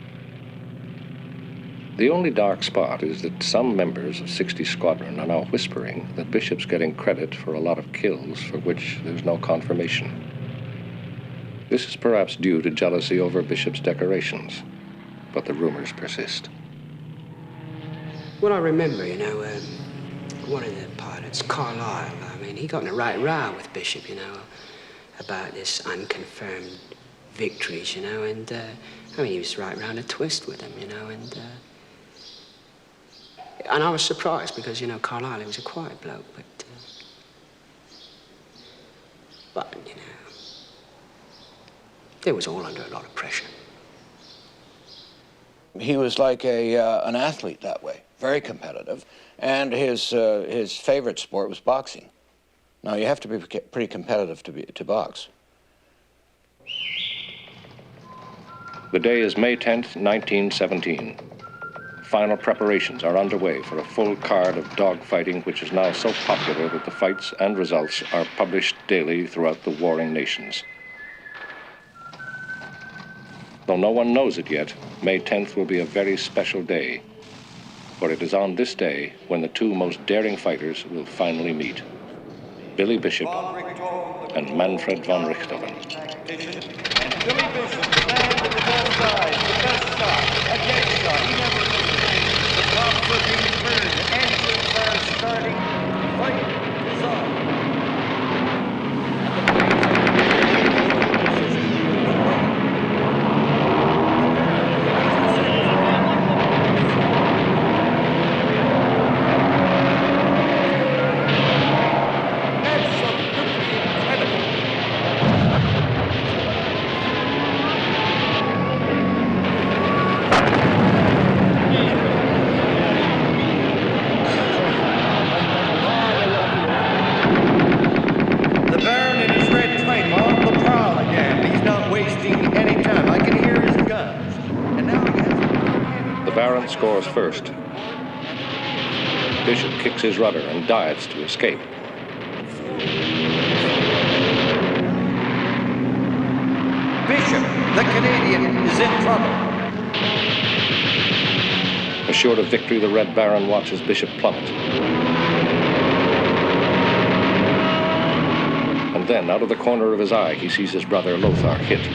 The only dark spot is that some members of 60 Squadron are now whispering that Bishop's getting credit for a lot of kills for which there's no confirmation. This is perhaps due to jealousy over Bishop's decorations, but the rumors persist. Well, I remember, one of the pilots, Carlyle, he got in a right row with Bishop, about this unconfirmed victories, and I mean, he was right round a twist with him, you know, and I was surprised because, you know, Carlyle, he was a quiet bloke, but you know, they was all under a lot of pressure. He was like an athlete that way, very competitive, and his favorite sport was boxing. Now, you have to be pretty competitive to box. The day is May 10th, 1917. Final preparations are underway for a full card of dogfighting, which is now so popular that the fights and results are published daily throughout the warring nations. Though no one knows it yet, May 10th will be a very special day, for it is on this day when the two most daring fighters will finally meet, Billy Bishop and Manfred von Richthofen. And Billy Bishop, the man with the best eyes, the best shot, a dead shot, he never misses. The props are being turned, the engines are starting, the fight is on. Scores first. Bishop kicks his rudder and dives to escape. Bishop, the Canadian, is in trouble. Assured of victory, the Red Baron watches Bishop plummet. And then, out of the corner of his eye, he sees his brother Lothar hit.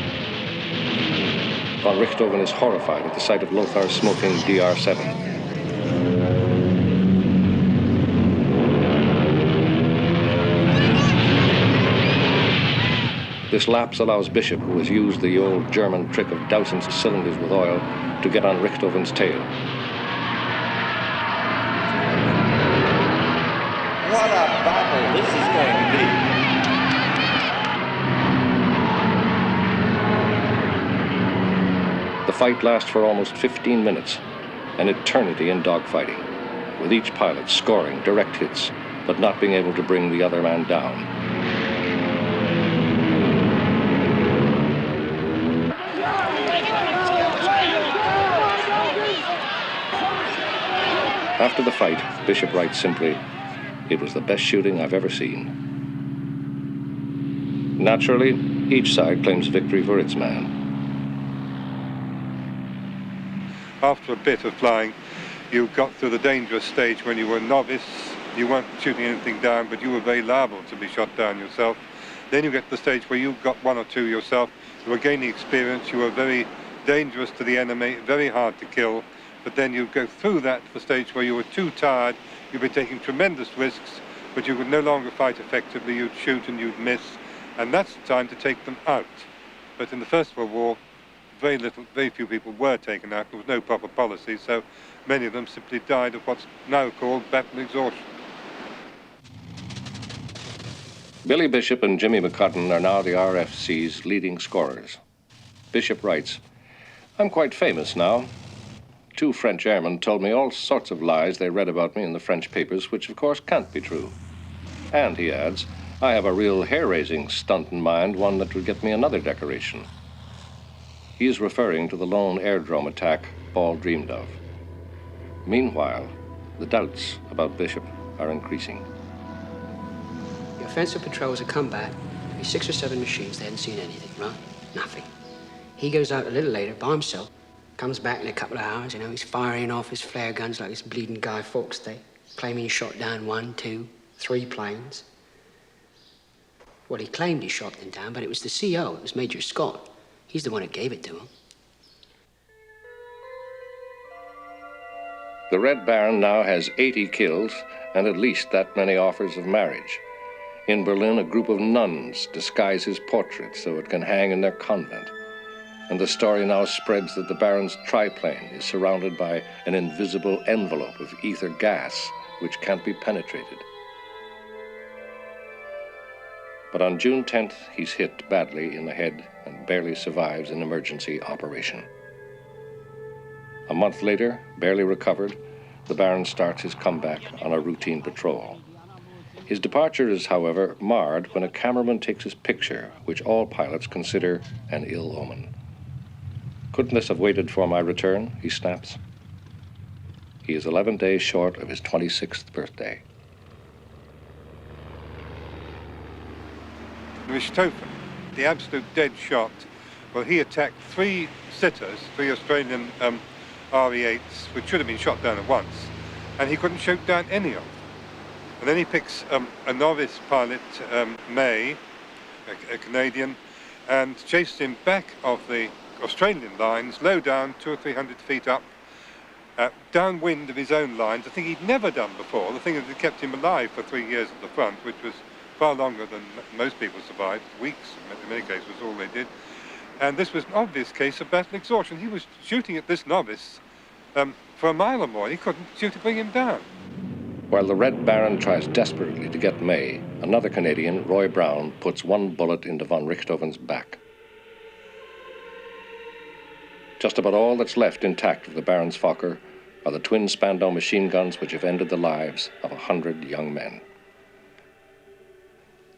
Von Richthofen is horrified at the sight of Lothar smoking DR7. This lapse allows Bishop, who has used the old German trick of dousing cylinders with oil, to get on Richthofen's tail. What a battle this is going to be. The fight lasts for almost 15 minutes, an eternity in dogfighting, with each pilot scoring direct hits, but not being able to bring the other man down. After the fight, Bishop writes simply, "It was the best shooting I've ever seen." Naturally, each side claims victory for its man. After a bit of flying, you got to the dangerous stage when you were a novice. You weren't shooting anything down, but you were very liable to be shot down yourself. Then you get to the stage where you got one or two yourself. You were gaining experience. You were very dangerous to the enemy, very hard to kill. But then you go through that to the stage where you were too tired. You'd be taking tremendous risks, but you would no longer fight effectively. You'd shoot and you'd miss, and that's the time to take them out. But in the First World War, very few people were taken out. There was no proper policy, so many of them simply died of what's now called battle exhaustion. Billy Bishop and Jimmy McCutcheon are now the RFC's leading scorers. Bishop writes, "I'm quite famous now. 2 French airmen told me all sorts of lies they read about me in the French papers, which of course can't be true. And," he adds, "I have a real hair-raising stunt in mind, one that would get me another decoration." He is referring to the lone airdrome attack all dreamed of. Meanwhile, the doubts about Bishop are increasing. The offensive patrols had come back. Maybe 6 or 7 machines. They hadn't seen anything, right? Nothing. He goes out a little later by himself, comes back in a couple of hours, you know, he's firing off his flare guns like this bleeding Guy Fawkes Day, claiming he shot down 1, 2, 3 planes. Well, he claimed he shot them down, but it was the CO, it was Major Scott. He's the one who gave it to him. The Red Baron now has 80 kills and at least that many offers of marriage. In Berlin, a group of nuns disguise his portrait so it can hang in their convent. and the story now spreads that the Baron's triplane is surrounded by an invisible envelope of ether gas which can't be penetrated. But on June 10th, he's hit badly in the head and barely survives an emergency operation. A month later, barely recovered, the Baron starts his comeback on a routine patrol. His departure is, however, marred when a cameraman takes his picture, which all pilots consider an ill omen. Couldn't this have waited for my return? He snaps. He is 11 days short of his 26th birthday. Richthofen, the absolute dead shot, well, he attacked 3 sitters, 3 Australian RE-8s, which should have been shot down at once, and he couldn't shoot down any of them. And then he picks a novice pilot, May, a Canadian, and chases him back of the Australian lines, low down, 200 or 300 feet up, downwind of his own lines, a thing he'd never done before, the thing that had kept him alive for 3 years at the front, which was far longer than most people survived. Weeks, in many cases, was all they did. And this was an obvious case of battle exhaustion. He was shooting at this novice for a mile or more. He couldn't shoot to bring him down. While the Red Baron tries desperately to get May, another Canadian, Roy Brown, puts one bullet into von Richthofen's back. Just about all that's left intact of the Baron's Fokker are the twin Spandau machine guns which have ended the lives of 100 young men.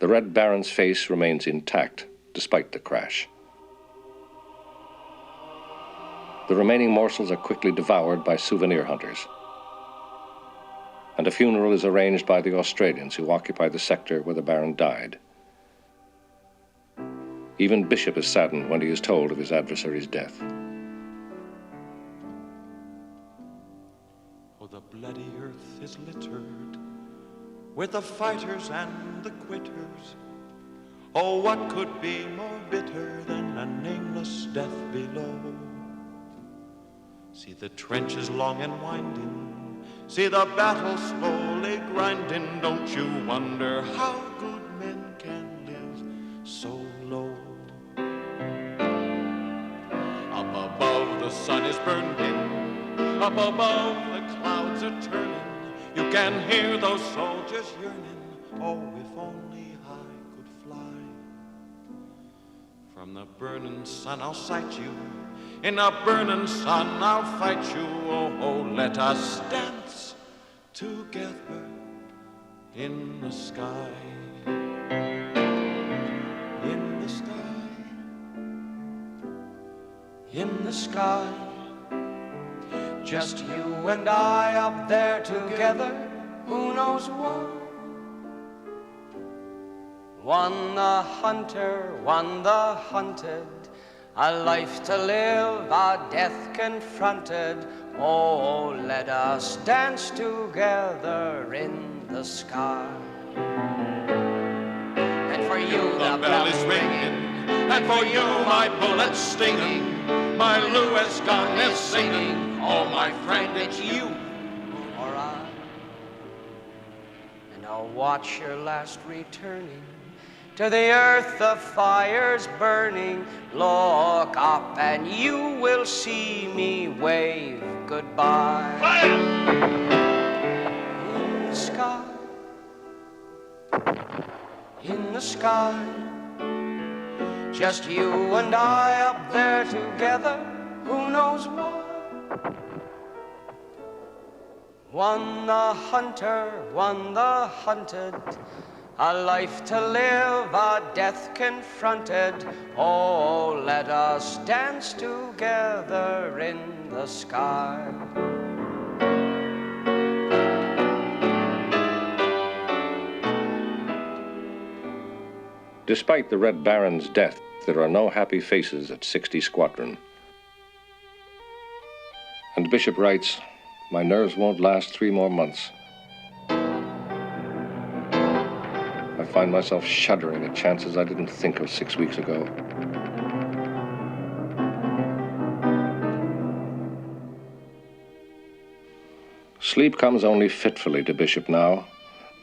The Red Baron's face remains intact despite the crash. The remaining morsels are quickly devoured by souvenir hunters. And a funeral is arranged by the Australians who occupy the sector where the Baron died. Even Bishop is saddened when he is told of his adversary's death. Oh, the bloody earth is littered with the fighters and the quitters. Oh, what could be more bitter than a nameless death below? See the trenches long and winding, see the battle slowly grinding. Don't you wonder how good men can live so low? Up above the sun is burning, up above the clouds are turning. You can hear those soldiers yearning. Oh, if only I could fly. From the burning sun I'll sight you, in the burning sun I'll fight you. Oh, oh, let us dance together in the sky. In the sky. In the sky. Just you and I up there together, who knows what? One the hunter, one the hunted, a life to live, a death confronted. Oh, let us dance together in the sky. And for you the bell is ringing, and for you my bullet's stinging, my Lewis gun is singing. Oh, my friend, it's you or I. And I'll watch your last returning to the earth, the fire's burning. Look up and you will see me wave goodbye. In the sky, in the sky, just you and I up there together, who knows what? One the hunter, one the hunted, a life to live, a death confronted. Oh, let us dance together in the sky. Despite the Red Baron's death, there are no happy faces at 60 Squadron. And Bishop writes, "My nerves won't last 3 more months. I find myself shuddering at chances I didn't think of 6 weeks ago." Sleep comes only fitfully to Bishop now.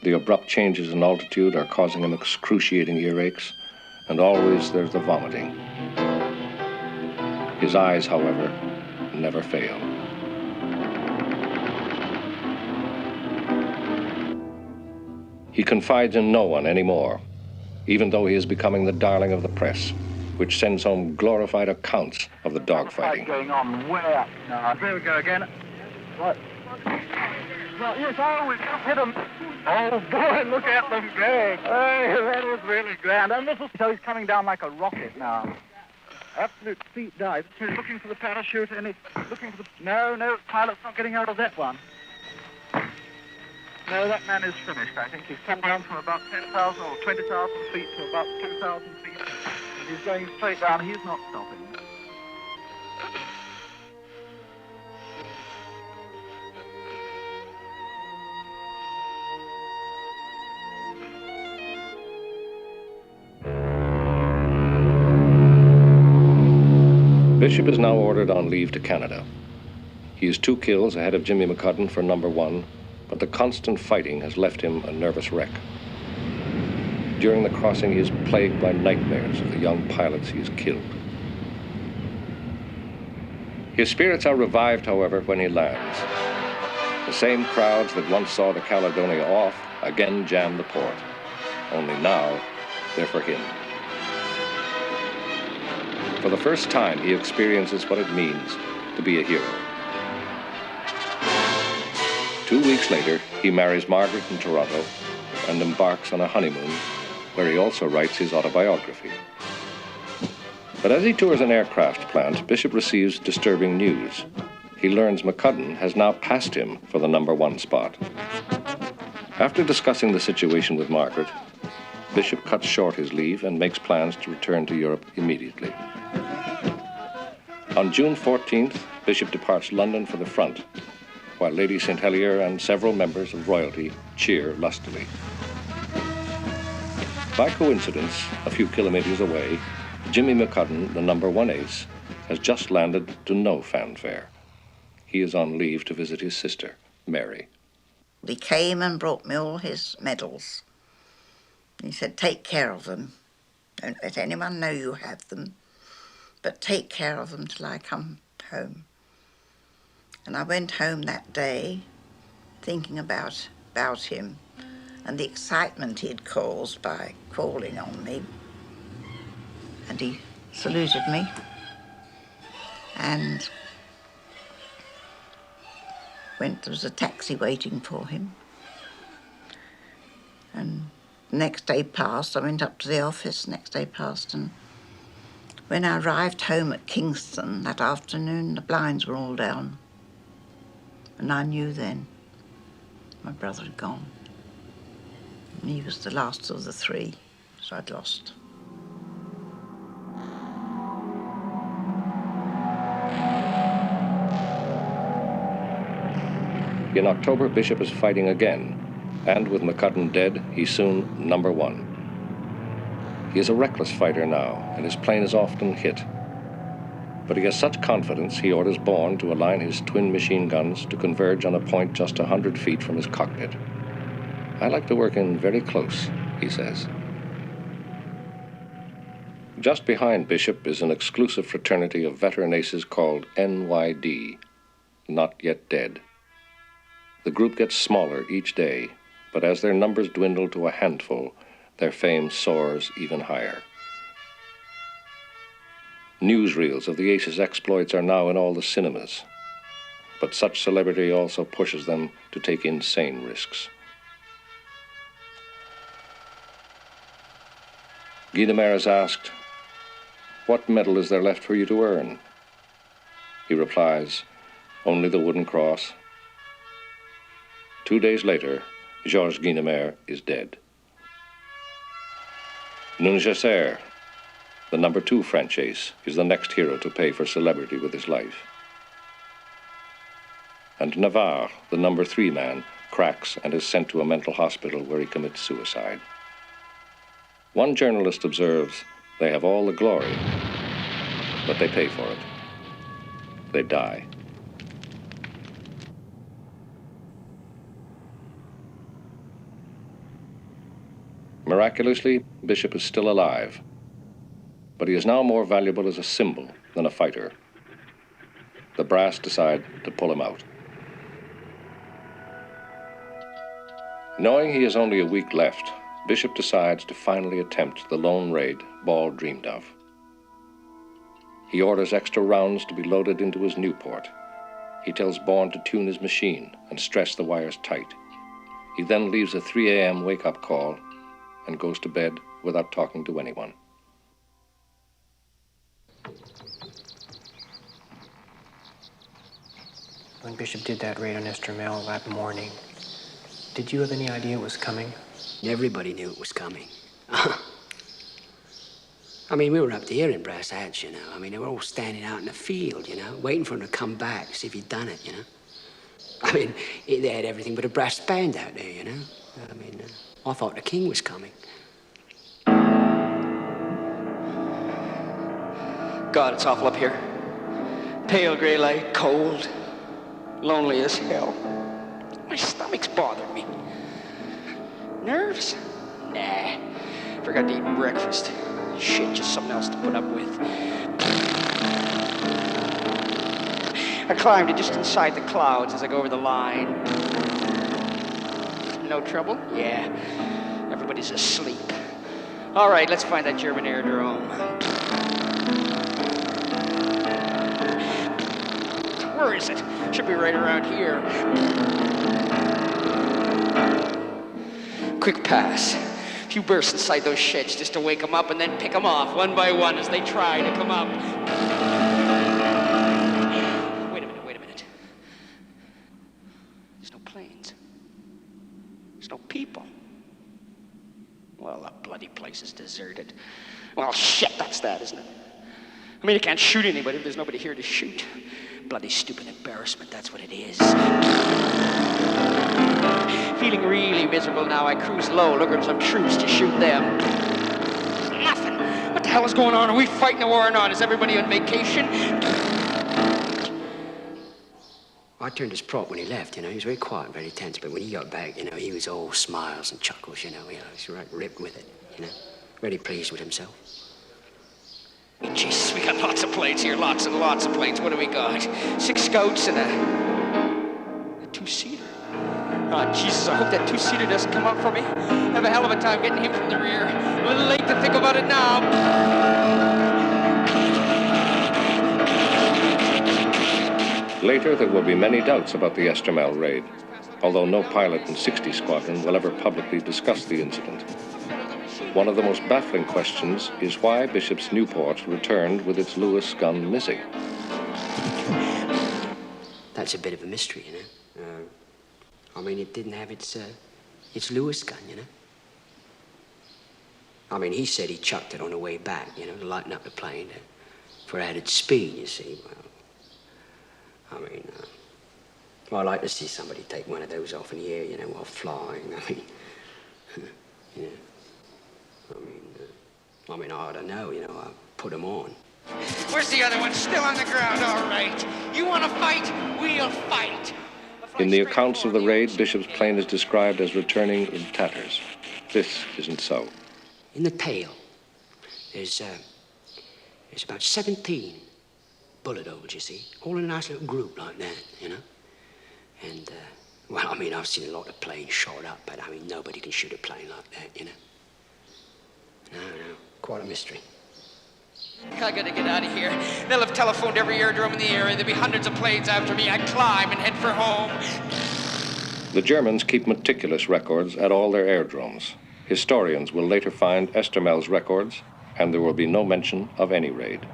The abrupt changes in altitude are causing him excruciating earaches, and always there's the vomiting. His eyes, however, never fail. He confides in no one anymore, even though he is becoming the darling of the press, which sends home glorified accounts of the dogfighting. Going on way up now. Here we go again. Right. Well, yes, oh, we've just hit him. Oh, boy, look at them go. Hey, that was really grand. And this is, so he's coming down like a rocket now. Absolute feet dive. He's looking for the parachute and he's looking for the... No, the pilot's not getting out of that one. No, that man is finished. I think he's come down from about 10,000 or 20,000 feet to about 2,000 feet. He's going straight down. He's not stopping. Bishop is now ordered on leave to Canada. He is 2 kills ahead of Jimmy McCudden for number 1, but the constant fighting has left him a nervous wreck. During the crossing, he is plagued by nightmares of the young pilots he has killed. His spirits are revived, however, when he lands. The same crowds that once saw the Caledonia off again jam the port. Only now, they're for him. For the first time, he experiences what it means to be a hero. 2 weeks later, he marries Margaret in Toronto and embarks on a honeymoon where he also writes his autobiography. But as he tours an aircraft plant, Bishop receives disturbing news. He learns McCudden has now passed him for the number 1 spot. After discussing the situation with Margaret, Bishop cuts short his leave and makes plans to return to Europe immediately. On June 14th, Bishop departs London for the front, while Lady St. Helier and several members of royalty cheer lustily. By coincidence, a few kilometers away, Jimmy McCudden, the number 1 ace, has just landed to no fanfare. He is on leave to visit his sister, Mary. He came and brought me all his medals. He said, take care of them. Don't let anyone know you have them, but take care of them till I come home. And I went home that day thinking about him and the excitement he'd caused by calling on me. And he saluted me and there was a taxi waiting for him. And the next day passed, I went up to the office, next day passed, and when I arrived home at Kingston that afternoon, the blinds were all down. And I knew then my brother had gone. And he was the last of the 3, so I'd lost. In October, Bishop is fighting again, and with McCudden dead, he's soon number 1. He is a reckless fighter now, and his plane is often hit. But he has such confidence, he orders Bourne to align his twin machine guns to converge on a point just 100 feet from his cockpit. I like to work in very close, he says. Just behind Bishop is an exclusive fraternity of veteran aces called NYD, Not Yet Dead. The group gets smaller each day, but as their numbers dwindle to a handful, their fame soars even higher. Newsreels of the aces' exploits are now in all the cinemas, but such celebrity also pushes them to take insane risks. Guynemer is asked, "What medal is there left for you to earn?" He replies, "Only the Wooden Cross." 2 days later, Georges Guynemer is dead. Nungesser, the number 2 French ace, is the next hero to pay for celebrity with his life. And Navarre, the number 3 man, cracks and is sent to a mental hospital where he commits suicide. One journalist observes, they have all the glory, but they pay for it. They die. Miraculously, Bishop is still alive, but he is now more valuable as a symbol than a fighter. The brass decide to pull him out. Knowing he has only a week left, Bishop decides to finally attempt the lone raid Ball dreamed of. He orders extra rounds to be loaded into his Newport. He tells Bourne to tune his machine and stress the wires tight. He then leaves a 3 a.m. wake-up call and goes to bed without talking to anyone. When Bishop did that raid on Estremel that morning, did you have any idea it was coming? Everybody knew it was coming. I mean, we were up here in Brass Hats, you know. I mean, they were all standing out in the field, you know, waiting for him to come back, see if he'd done it, you know. I mean, they had everything but a brass band out there, you know. I mean, I thought the king was coming. God, it's awful up here. Pale gray light, cold, lonely as hell. My stomach's bothering me. Nerves? Nah. Forgot to eat breakfast. Shit, just something else to put up with. I climbed it just inside the clouds as I go over the line. No trouble? Yeah. Everybody's asleep. All right, let's find that German aerodrome. Where is it? Should be right around here. Quick pass. A few bursts inside those sheds just to wake them up and then pick them off one by one as they try to come up. Wait a minute. There's no planes. There's no people. Well, the bloody place is deserted. Well, shit, that's that, isn't it? I mean, you can't shoot anybody if there's nobody here to shoot. Bloody stupid embarrassment, that's what it is. Feeling really miserable now, I cruise low, looking for some troops to shoot them. Nothing. What the hell is going on? Are we fighting a war or not? Is everybody on vacation? I turned his prop when he left, you know. He was very quiet, very tense, but when he got back, you know, he was all smiles and chuckles, you know. He was right ripped with it, you know. Very pleased with himself. Jesus, we got lots of planes here, lots and lots of planes. What do we got? 6 scouts and a 2-seater. Oh, Jesus, I hope that 2-seater doesn't come up for me. Have a hell of a time getting him from the rear. A little late to think about it now. Later, there will be many doubts about the Estremel raid, although no pilot in 60 Squadron will ever publicly discuss the incident. One of the most baffling questions is why Bishop's Newport returned with its Lewis gun missing. That's a bit of a mystery, you know. I mean, it didn't have its Lewis gun, you know. I mean, he said he chucked it on the way back, you know, to lighten up the plane for added speed, you see. Well, I mean, well, I'd like to see somebody take one of those off in the air, you know, while flying. I mean, yeah. I mean, I ought to know, you know, I put them on. Where's the other one? Still on the ground, all right. You want to fight? We'll fight. In the accounts of the raid, Bishop's plane is described as returning in tatters. This isn't so. In the tail, there's about 17 bullet holes, you see, all in a nice little group like that, you know. And, well, I mean, I've seen a lot of planes shot up, but, I mean, nobody can shoot a plane like that, you know. No, quite a mystery. I gotta get out of here. They'll have telephoned every aerodrome in the area. There'll be hundreds of planes after me. I climb and head for home. The Germans keep meticulous records at all their aerodromes. Historians will later find Estremel's records, and there will be no mention of any raid.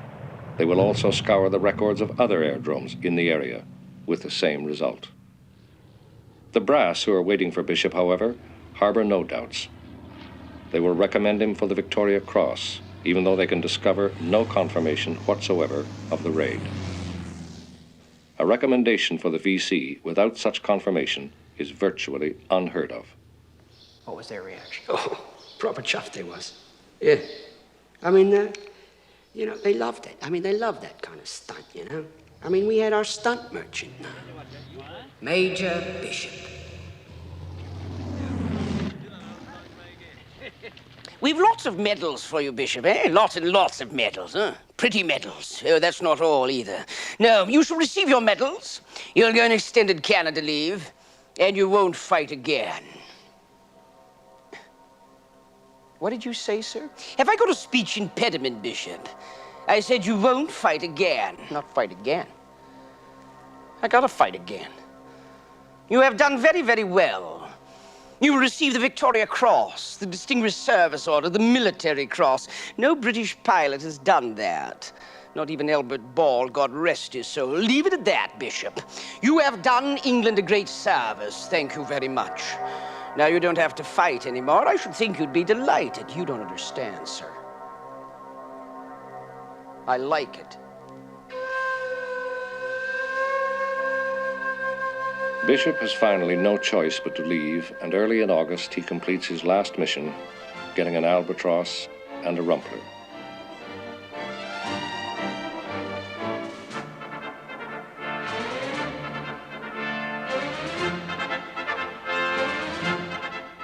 They will also scour the records of other aerodromes in the area, with the same result. The brass who are waiting for Bishop, however, harbor no doubts. They will recommend him for the Victoria Cross, even though they can discover no confirmation whatsoever of the raid. A recommendation for the VC without such confirmation is virtually unheard of. What was their reaction? Oh, proper chuffed they was. Yeah. I mean, you know, they loved it. I mean, they loved that kind of stunt, you know. I mean, we had our stunt merchant now. Major Bishop. We've lots of medals for you, Bishop, eh? Lots and lots of medals, huh? Pretty medals. Oh, that's not all either. No, you shall receive your medals. You'll go on extended Canada leave, and you won't fight again. What did you say, sir? Have I got a speech impediment, Bishop? I said you won't fight again. Not fight again. I gotta fight again. You have done very, very well. You will receive the Victoria Cross, the Distinguished Service Order, the Military Cross. No British pilot has done that. Not even Albert Ball, God rest his soul. Leave it at that, Bishop. You have done England a great service. Thank you very much. Now you don't have to fight anymore. I should think you'd be delighted. You don't understand, sir. I like it. Bishop has finally no choice but to leave, and early in August he completes his last mission, getting an albatross and a rumpler.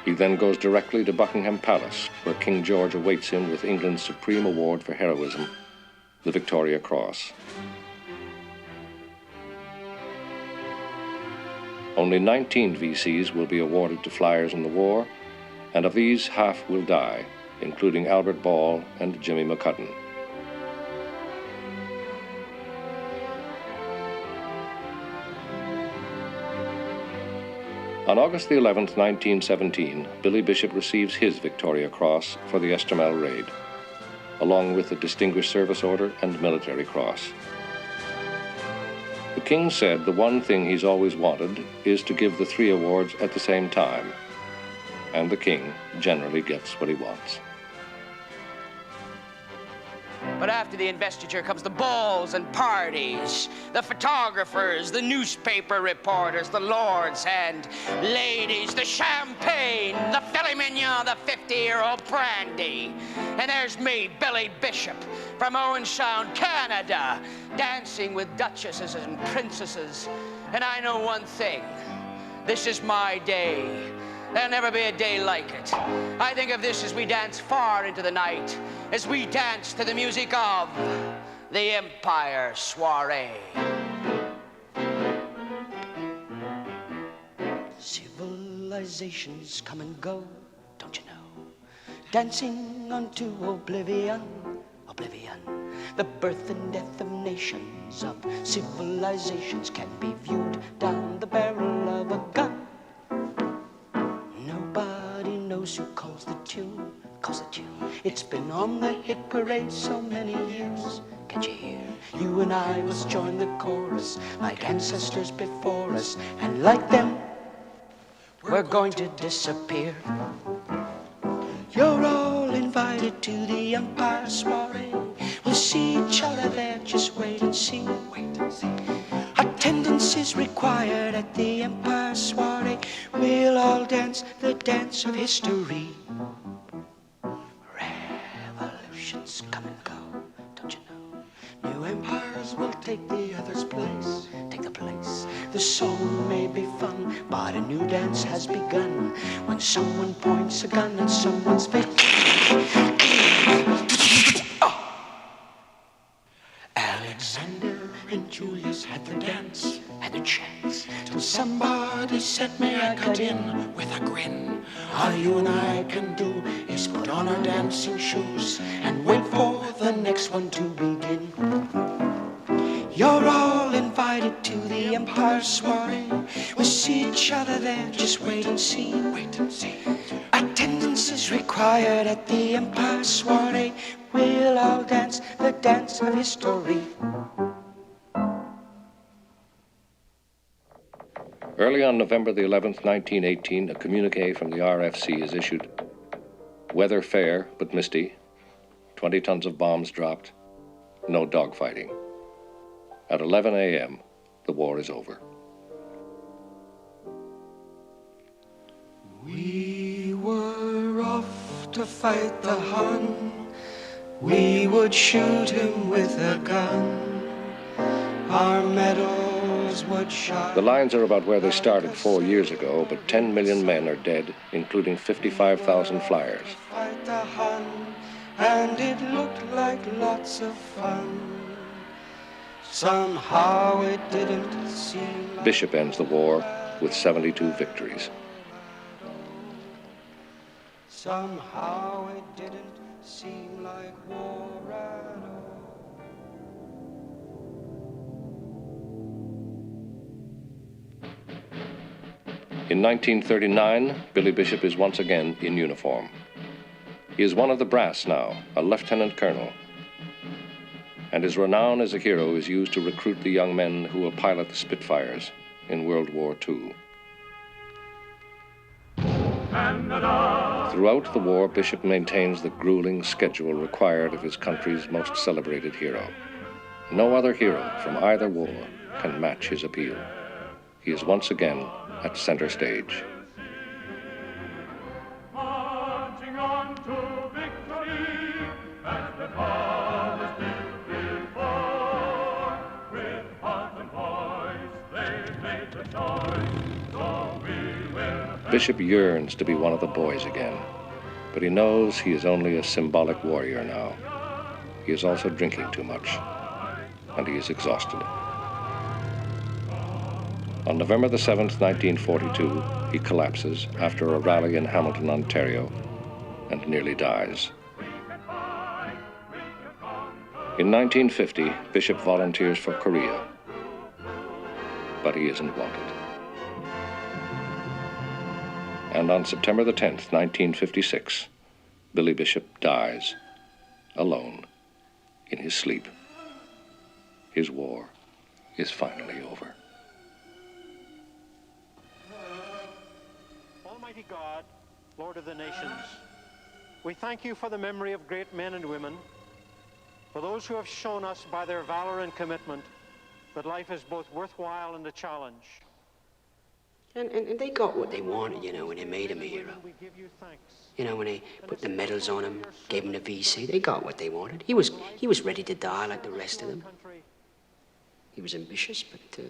He then goes directly to Buckingham Palace, where King George awaits him with England's supreme award for heroism, the Victoria Cross. Only 19 VCs will be awarded to flyers in the war, and of these, half will die, including Albert Ball and Jimmy McCudden. On August the 11th, 1917, Billy Bishop receives his Victoria Cross for the Estremal raid, along with the Distinguished Service Order and Military Cross. The King said the one thing he's always wanted is to give the 3 awards at the same time, and the King generally gets what he wants. But after the investiture comes the balls and parties, the photographers, the newspaper reporters, the lords and ladies, the champagne, the filet mignon, the 50-year-old brandy. And there's me, Billy Bishop, from Owen Sound, Canada, dancing with duchesses and princesses. And I know one thing, this is my day. There'll never be a day like it. I think of this as we dance far into the night, as we dance to the music of the Empire Soiree. Civilizations come and go, don't you know? Dancing unto oblivion, oblivion. The birth and death of nations, of civilizations can be viewed down the barrel of a gun. Nobody knows who calls the tune, calls the tune. It's been on the hit parade so many years. Can't you hear? You and I must join the chorus, like ancestors before us, and like them, we're going to disappear. You're all invited to the Empire Soiree. We'll see each other there, just wait and see. Wait and see. Attendance is required at the Empire Soiree. We'll all dance the dance of history. Revolutions come and go, don't you know? New empires will take the other's place, take the place. The song may be fun, but a new dance has begun. When someone points a gun at someone's face. Alexander and Julius had their dance, had their chance, till somebody said, may I cut in with a grin. All you and I can do is put on our dancing shoes and wait for the next one to begin. You're all invited to the Empire Soiree. We'll see each other there, just wait and see. Wait and see. Attendance is required at the Empire Soiree. We'll all dance the dance of history. Early on November the 11th, 1918, a communique from the RFC is issued. Weather fair, but misty. 20 tons of bombs dropped. No dogfighting. At 11 a.m., the war is over. We were off to fight the Hun. We would shoot him with a gun. Our medals would shine. The lines are about where they started 4 years ago, but 10 million men are dead, including 55,000 flyers. Fight the Hun, and it looked like lots of fun. Somehow it didn't seem like Bishop ends the war with 72 victories. Somehow it didn't seem like war at all. In 1939, Billy Bishop is once again in uniform. He is one of the brass now, a lieutenant colonel. And his renown as a hero is used to recruit the young men who will pilot the Spitfires in World War II. Throughout the war, Bishop maintains the grueling schedule required of his country's most celebrated hero. No other hero from either war can match his appeal. He is once again at center stage. Marching on to victory as the call is built before. With heart and voice they made the choice, so we will. Bishop yearns to be one of the boys again, but he knows he is only a symbolic warrior now. He is also drinking too much, and he is exhausted. On November the 7th, 1942, he collapses after a rally in Hamilton, Ontario, and nearly dies. In 1950, Bishop volunteers for Korea, but he isn't wanted. And on September the 10th, 1956, Billy Bishop dies, alone, in his sleep. His war is finally over. Almighty God, Lord of the nations, we thank you for the memory of great men and women, for those who have shown us by their valor and commitment that life is both worthwhile and a challenge. And they got what they wanted, you know, when they made him a hero. You know, when they put the medals on him, gave him the VC, they got what they wanted. He was ready to die like the rest of them. He was ambitious, but well,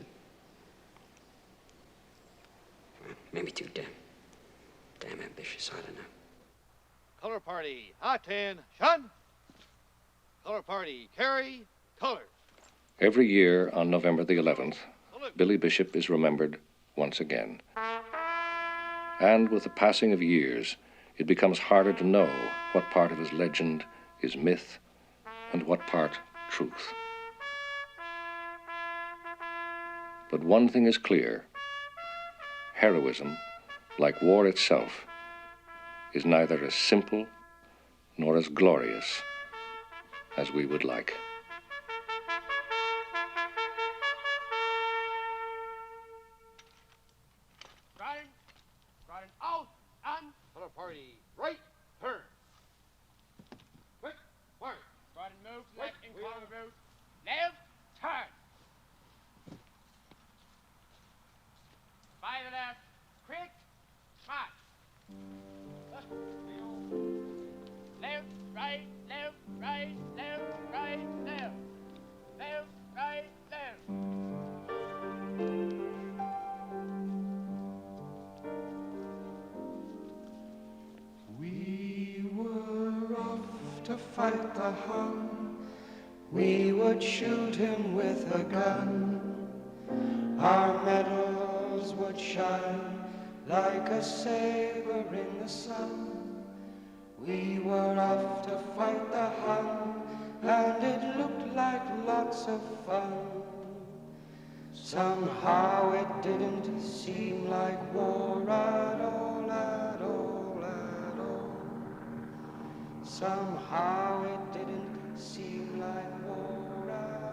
maybe too damn ambitious, I don't know. Color party, attention! Color party, carry, colors. Every year on November the 11th, Billy Bishop is remembered once again. And with the passing of years, it becomes harder to know what part of his legend is myth and what part truth. But one thing is clear: heroism, like war itself, is neither as simple nor as glorious as we would like. Riding out and color party, right turn. Quick, work. Riding move, left in color move, left turn. By the left, quick, march. Left, right, left, right, left, right, left. Left, right, left. We were off to fight the Hun. We would shoot him with a gun. Our medals would shine like a saber in the sun. We were off to fight the Hun, and it looked like lots of fun. Somehow it didn't seem like war at all, at all, at all. Somehow it didn't seem like war at all.